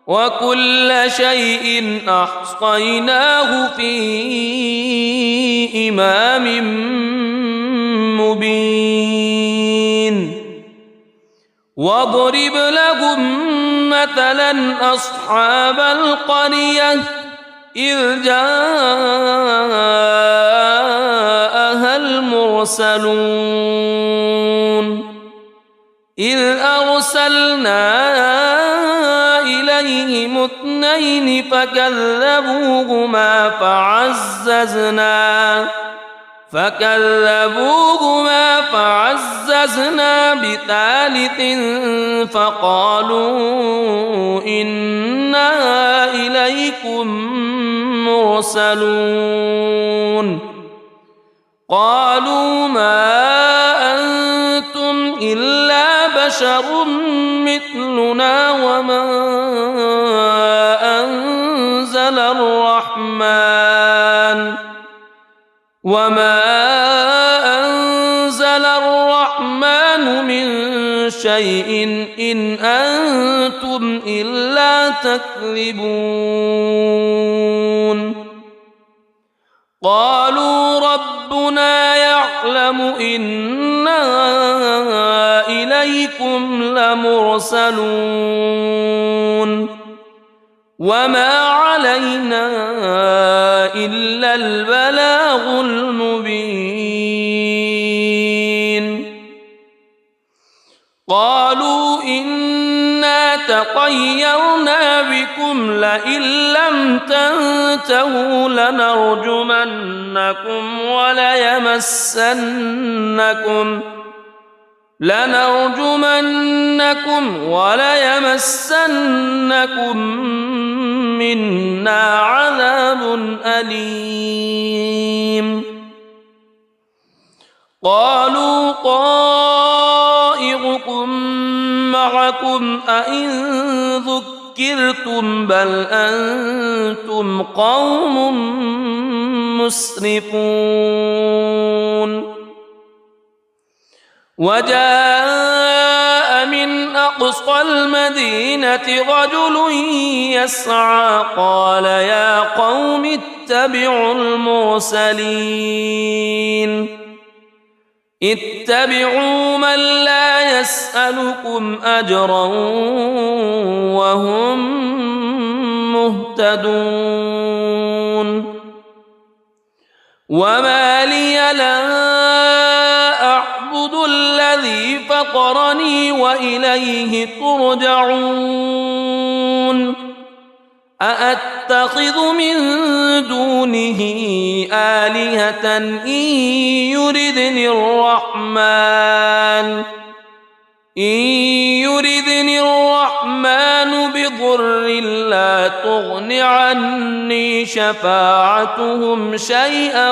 وكل شيء أحصيناه في إمام مبين واضرب لهم مثلا أصحاب القرية إذ جاءها المرسلون إذ أرسلنا إليهم اثنين فكذبوهما فعززنا بثالث فقالوا إنا إليكم مرسلون قالوا ما أنتم إلا بشر مثلنا وما أنزل الرحمن من شيء إن أنتم إلا تكذبون قالوا ربنا يعلم إنا إليكم لمرسلون وما علينا إلا البلاغ المبين قالوا إنا تطيرنا بكم لئن لم تنتهوا لنرجمنكم وليمسنكم منا عذاب أليم قالوا طائركم معكم أئن ذكرتم بل أنتم قوم مسرفون وجاء من أقصى المدينة رجل يسعى قال يا قوم اتبعوا اتبعوا من لا يسألكم أجرا وهم مهتدون وما لي لا أعبد الذي فطرني وإليه ترجعون أأتخذ من دونه آلهة إن يردني الرحمن بضر لا تغن عني شفاعتهم شيئا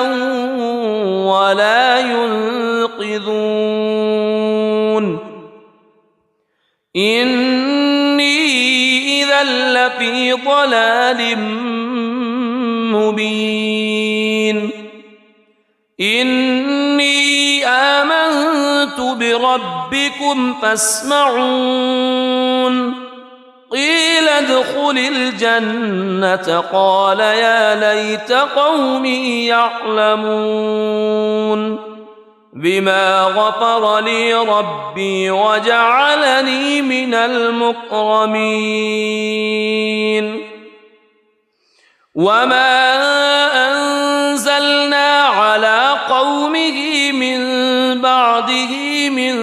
ولا ينقذون إني إذا لفي ضلال مبين إني آمنت بربكم فاسمعون قيل ادخل الجنة قال يا ليت قومي يعلمون بما غفر لي ربي وجعلني من المكرمين وما أنزلنا على قومه من بعده من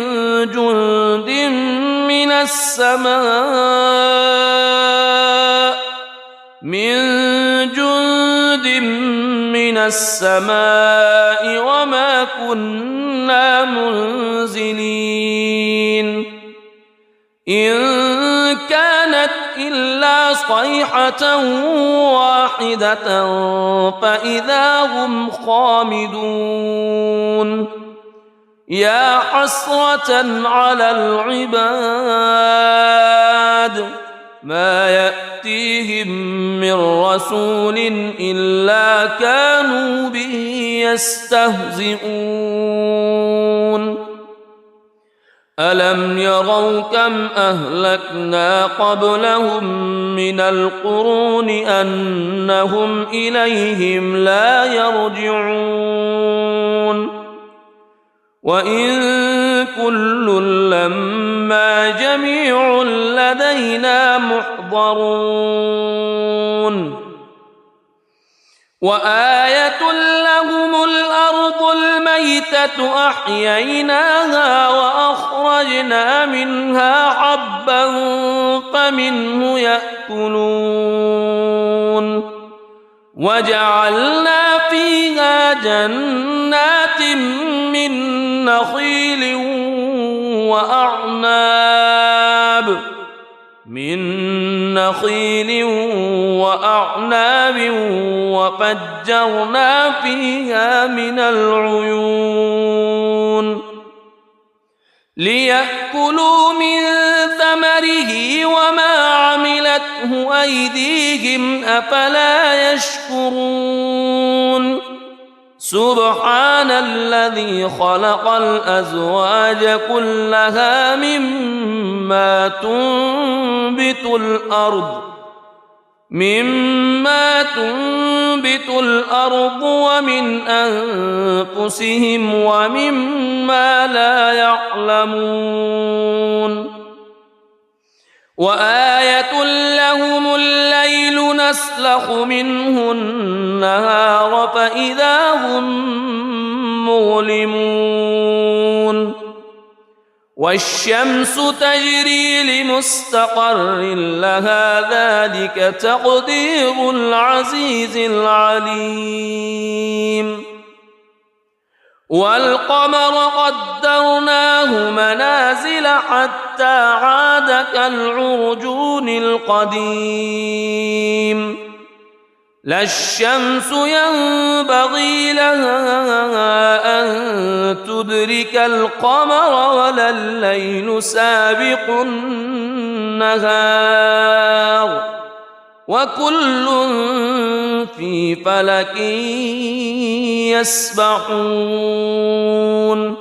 جند من السماء وما كنا منزلين إن كانت إلا صيحة واحدة فإذا هم خامدون يا حسرة على العباد ما يأتيهم من رسول إلا كانوا به يستهزئون ألم يروا كم أهلكنا قبلهم من القرون أنهم إليهم لا يرجعون وإن كل لما جميع لدينا محضرون وآية لهم الأرض الميتة أحييناها وأخرجنا منها حبا فمنه يأكلون وجعلنا فيها جنات من نخيل وأعناب وفجرنا فيها من العيون ليأكلوا من ثمره وما عملته أيديهم أفلا يشكرون سبحان الذي خلق الأزواج كلها مما تنبت الأرض مما تنبت الأرض ومن أنفسهم ومما لا يعلمون وآية لهم الليل نسلخ منه النهار فإذا هم مظلمون والشمس تجري لمستقر لها ذلك تقدير العزيز العليم والقمر قدرناه منازل حتى عاد كالعرجون القديم لا الشمس ينبغي لها أن تدرك القمر ولا الليل سابق النهار وكل في فلك يسبحون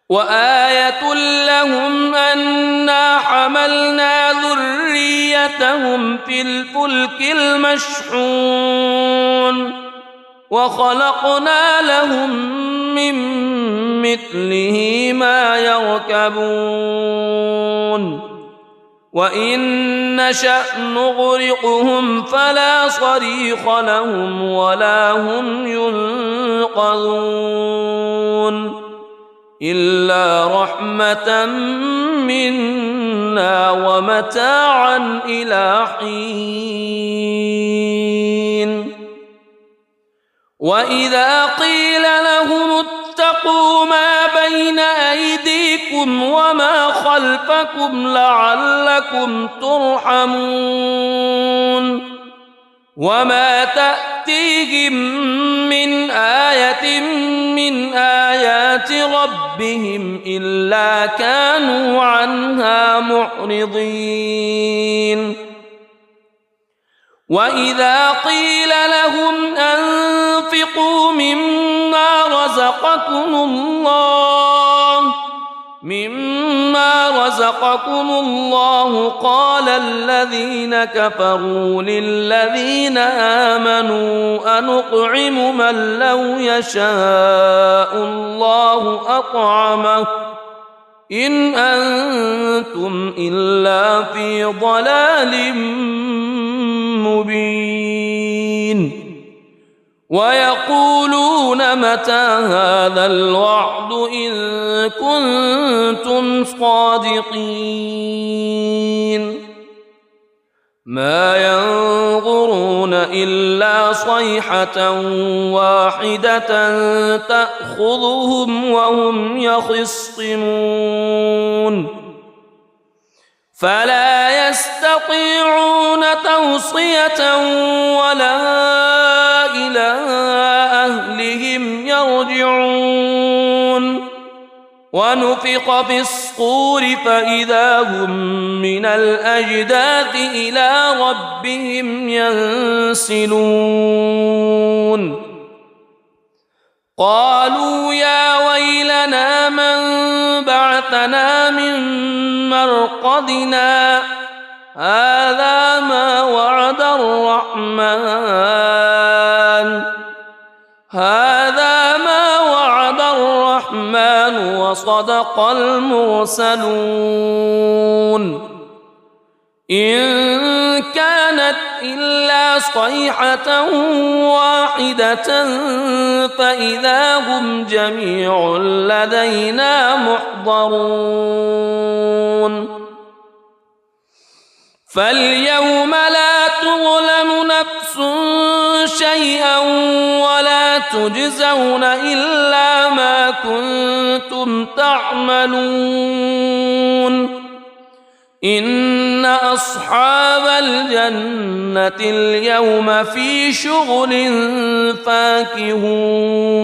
وآية لهم أنا حملنا ذريتهم في الفلك المشحون وخلقنا لهم من مثله ما يركبون وإن نشأ نغرقهم فلا صريخ لهم ولا هم ينقذون إلا رحمة منا ومتاعا إلى حين وإذا قيل لهم اتقوا ما بين أيديكم وما خلفكم لعلكم ترحمون وما تأتيهم من آية من آيات ربهم إلا كانوا عنها معرضين وإذا قيل لهم أنفقوا مما رزقكم الله قال الذين كفروا للذين آمنوا أنطعم من لو يشاء الله أطعمه إن أنتم إلا في ضلال مبين ويقولون متى هذا الوعد إن كنتم صادقين ما ينظرون إلا صيحة واحدة تأخذهم وهم يخصمون فلا يستطيعون توصية ولا إلى أهلهم يرجعون ونفخ في الصور فإذا هم من الأجداث إلى ربهم ينسلون قالوا يا ويلنا من بعثنا من مرقدنا هذا ما وعد الرحمن وصدق المرسلون إن كانت إلا صيحة واحدة فإذا هم جميع لدينا محضرون فاليوم لا تظلم نفس شيئا ولا تجزون إلا ما كنتم تعملون إن أصحاب الجنة اليوم في شغل فاكهون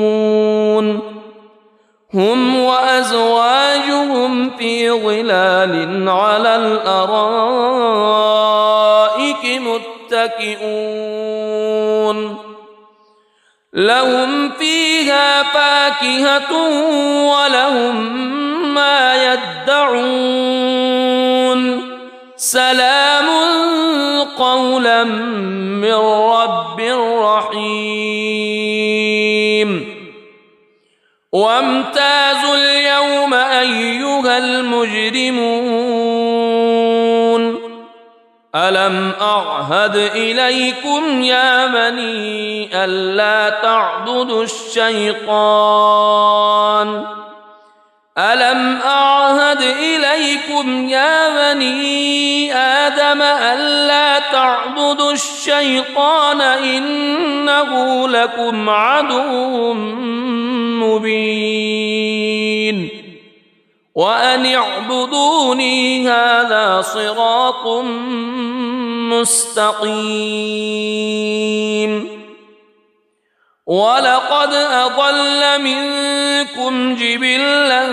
هم وأزواجهم في ظلال على الأرائك متكئون لهم فيها فاكهة ولهم ما يدعون سلام قولا من رب رحيم وامتازوا اليوم أيها المجرمون ألم أعهد إليكم يا بني ألا تعبدوا الشيطان ألم أعهد إليكم يا بني آدم ألا تعبدوا الشيطان إنه لكم عدو مبين وأن اعبدوني هذا صراط مستقيم ولقد أضل منكم جبلا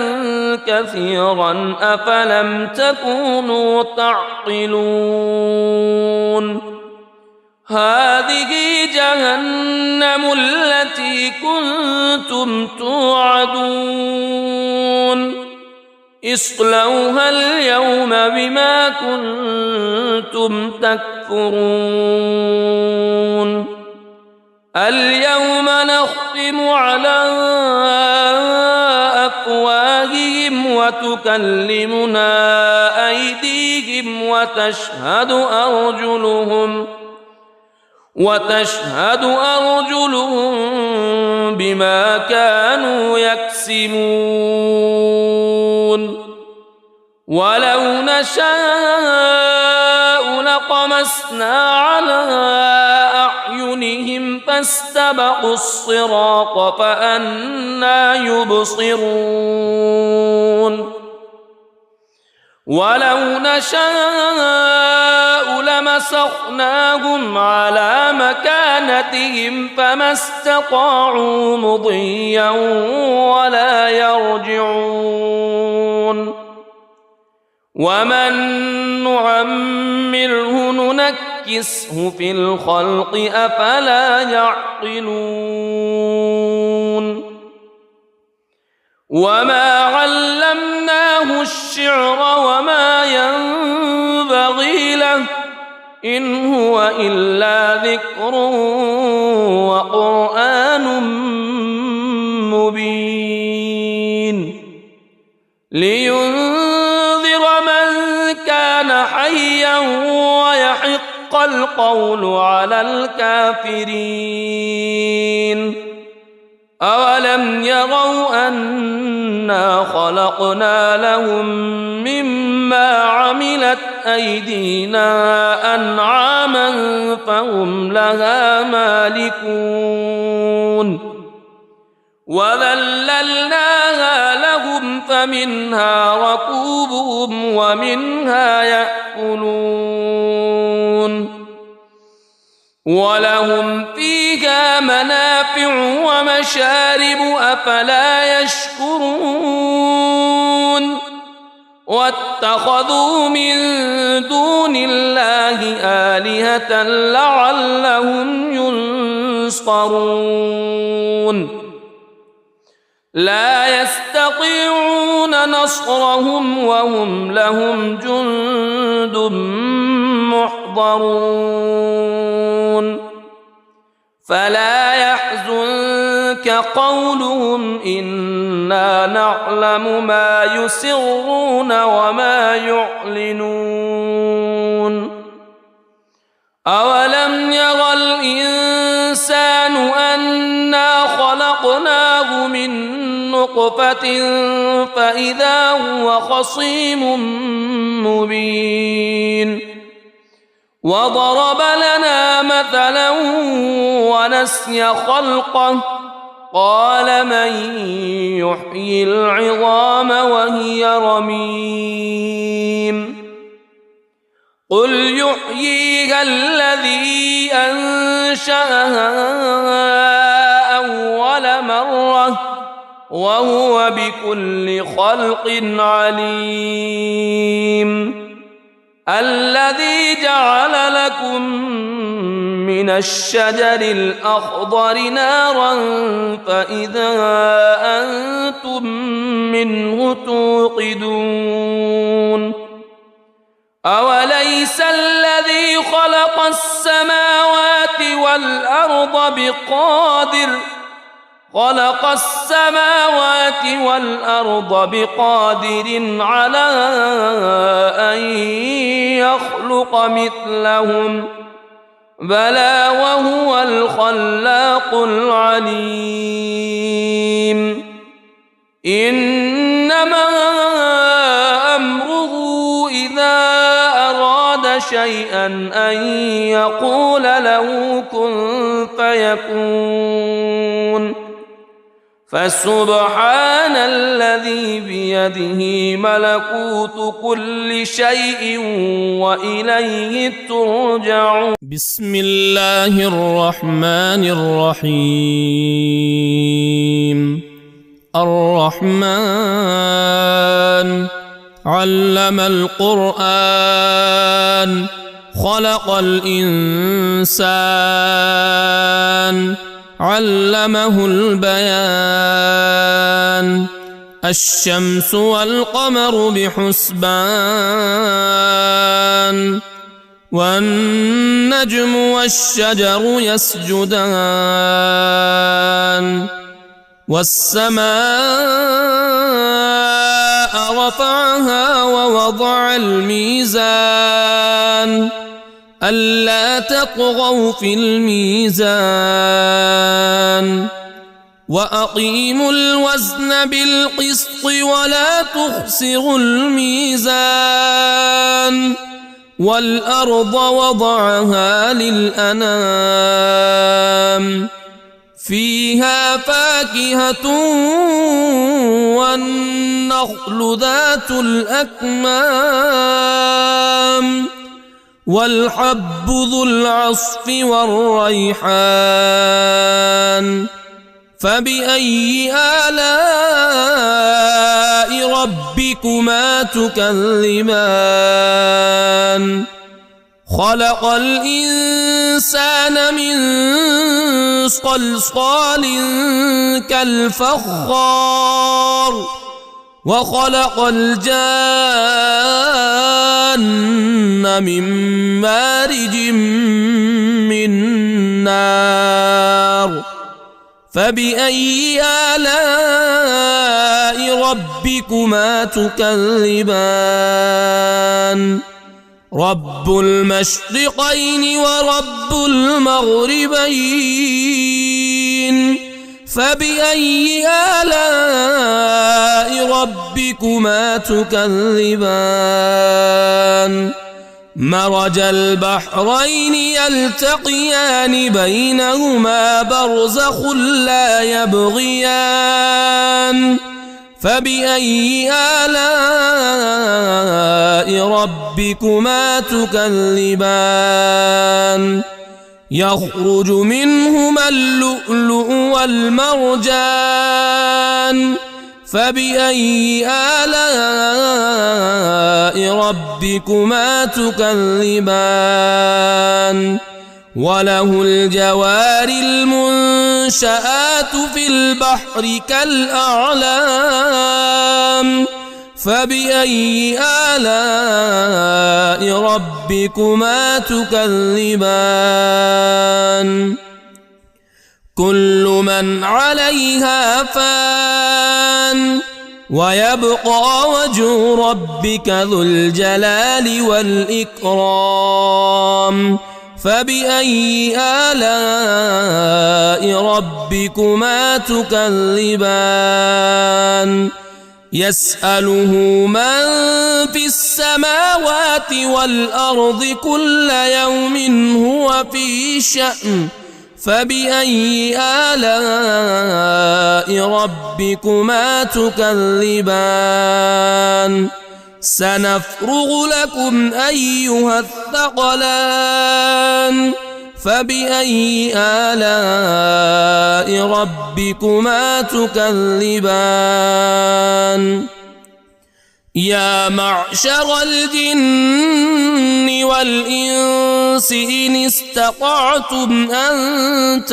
كثيرا أفلم تكونوا تعقلون هذه جهنم التي كنتم توعدون اصلوها اليوم بما كنتم تكفرون اليوم نختم على أفواههم وتكلمنا أيديهم وتشهد أرجلهم بما كانوا يكسبون ولو نشاء لطمسنا على أعينهم فاستبقوا الصراط فأنى يبصرون ولو نشاء لمسخناهم على مكانتهم فما استطاعوا مضيا ولا يرجعون ومن نعمره ننكسه في الخلق أفلا يعقلون وما علمناه الشعر وما ينبغي له إن هو إلا ذكر وقرآن مبين لينذر من كان حيا ويحق القول على الكافرين أولم يروا أنا خلقنا لهم مما عملت أيدينا أنعاما فهم لها مالكون وذللناها لهم فمنها ركوبهم ومنها يأكلون ولهم فيها منافع ومشارب أفلا يشكرون واتخذوا من دون الله آلهة لعلهم ينصرون لا يستطيعون نصرهم وهم لهم جند محضرون فلا يحزنك قولهم إنا نعلم ما يسرون وما يعلنون أولم يرى الإنسان أنا خلقناه من نطفة فإذا هو خصيم مبين وضرب لنا مثلا ونسي خلقه قال من يحيي العظام وهي رميم قل يحييها الذي أنشأها أول مرة وهو بكل خلق عليم الذي جعل لكم من الشجر الأخضر نارا فإذا أنتم منه توقدون أوليس الذي خلق السماوات والأرض بقادر على أن يخلق مثلهم بلى وهو الخلاق العليم إنما أمره إذا أراد شيئا أن يقول له كن فيكون فسبحان الذي بيده ملكوت كل شيء وإليه ترجعون. بسم الله الرحمن الرحيم. الرحمن علم القرآن خلق الإنسان علمه البيان الشمس والقمر بحسبان والنجم والشجر يسجدان والسماء رفعها ووضع الميزان ألا تطغوا في الميزان وأقيموا الوزن بالقسط ولا تخسروا الميزان والأرض وضعها للأنام فيها فاكهة والنخل ذات الأكمام والحب ذو العصف والريحان فبأي آلاء ربكما تكذبان خلق الإنسان من صلصال كالفخار وخلق الجان من مارج من نار فبأي آلاء ربكما تكذبان رب المشرقين ورب المغربين فبأي آلاء ربكما تكذبان مرج البحرين يلتقيان بينهما برزخ لا يبغيان فبأي آلاء ربكما تكذبان يخرج منهما اللؤلؤ والمرجان فبأي آلاء ربكما تكذبان وله الجوار المنشآت في البحر كالأعلام فبأي آلاء ربكما تكذبان كل من عليها فان ويبقى وجه ربك ذو الجلال والإكرام فبأي آلاء ربكما تكذبان يسأله من في السماوات والأرض كل يوم هو في شأن فبأي آلاء ربكما تكذبان سنفرغ لكم أيها الثقلان فبأي آلاء ربكما تكذبان يا معشر الجن والإنس إن استطعتم أن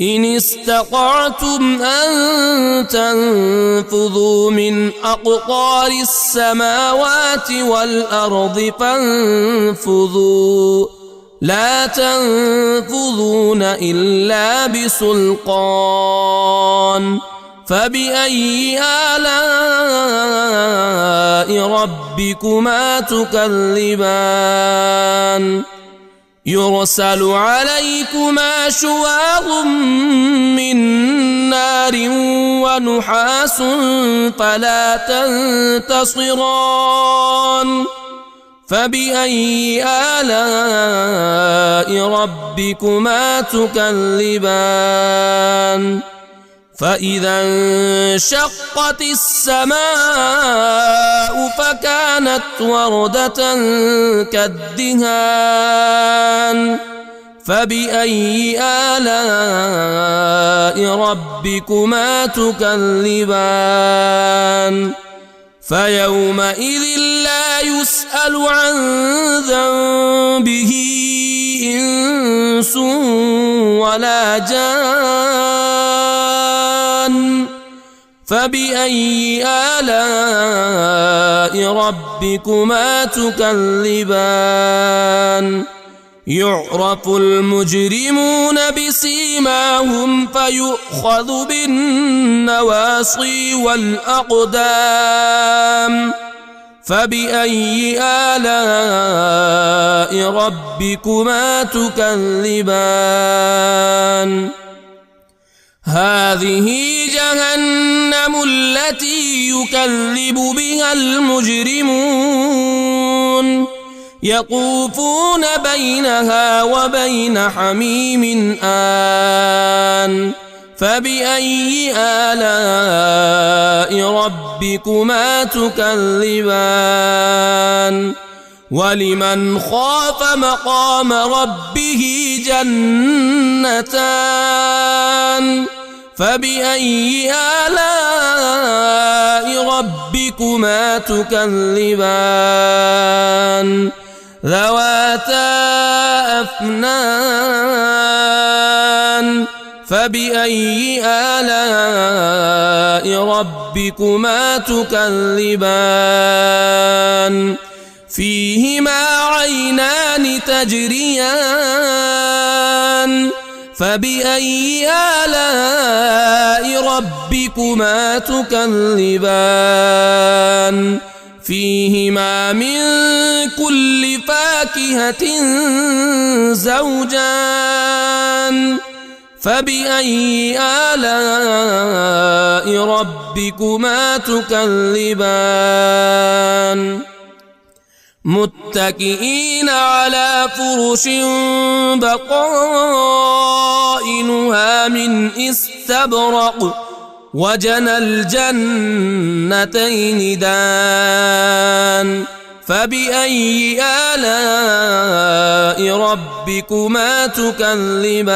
إن استطعتم أن تنفذوا من أقطار السماوات والأرض فانفذوا لا تنفذون إلا بسلطان فبأي آلاء ربكما تكذبان يرسل عليكما شواظ من نار ونحاس فلا تنتصران فبأي آلاء ربكما تكذبان فإذا انشقت السماء فكانت وردة كالدهان فبأي آلاء ربكما تكذبان فيومئذ لا يسأل عن ذنبه إنس ولا جان فبأي آلاء ربكما تكذبان يعرف المجرمون بسيماهم فيؤخذ بالنواصي والأقدام فبأي آلاء ربكما تكذبان هذه جهنم التي يكذب بها المجرمون يطوفون بينها وبين حميم آن فبأي آلاء ربكما تكذبان ولمن خاف مقام ربه جنتان فبأي آلاء ربكما تكذبان ذواتا أفنان فبأي آلاء ربكما تكذبان فيهما عينان تجريان فبأي آلاء ربكما تكذبان فيهما من كل فاكهة زوجان فبأي آلاء ربكما تكذبان متكئين على فرش بطائنها من استبرق وجنى الجنتين دان فبأي آلاء ربكما تكذبان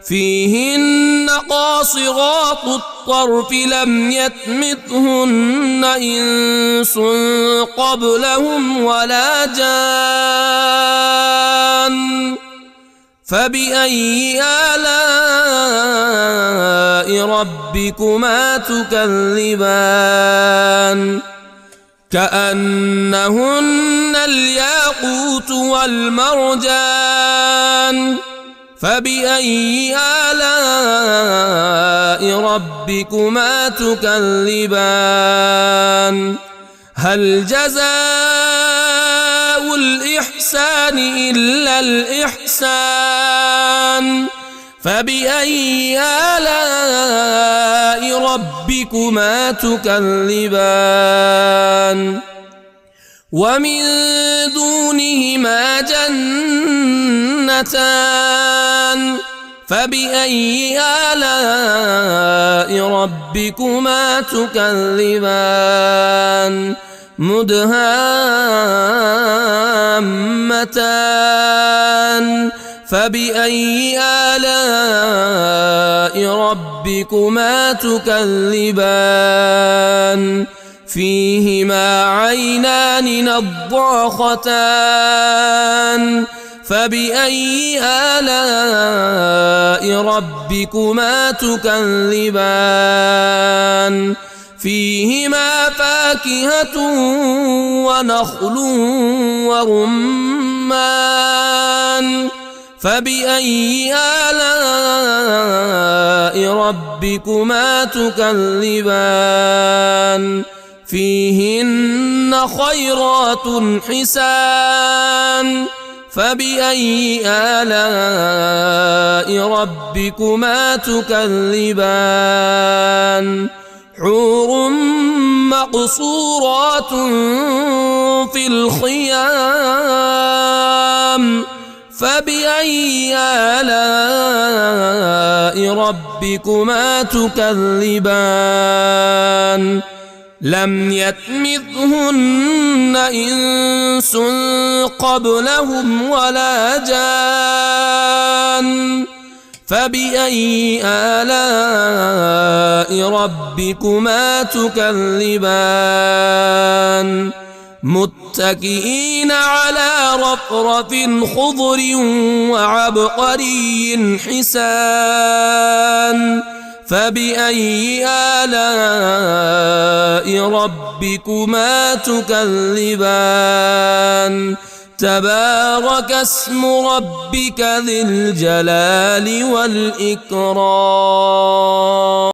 فيهن قاصرات الطرف لم يطمثهن إنس قبلهم ولا جان فبأي آلاء ربكما تكذبان كأنهن الياقوت والمرجان فبأي آلاء ربكما تكذبان هل جزاء الإحسان إلا الإحسان فبأي آلاء ربكما تكذبان ومن دونهما جنتان فبأي آلاء ربكما تكذبان مدهامتان فبأي آلاء ربكما تكذبان فيهما عينان نضاختان فبأي آلاء ربكما تكذبان فيهما فاكهة ونخل ورمان فبأي آلاء ربكما تكذبان فيهن خيرات حسان فبأي آلاء ربكما تكذبان حور مقصورات في الخيام فبأي آلاء ربكما تكذبان لم يطمثهن إنس قبلهم ولا جان فبأي آلاء ربكما تكذبان متكئين على رفرف خضر وعبقري حسان فبأي آلاء ربكما تكذبان تبارك اسم ربك ذي الجلال والإكرام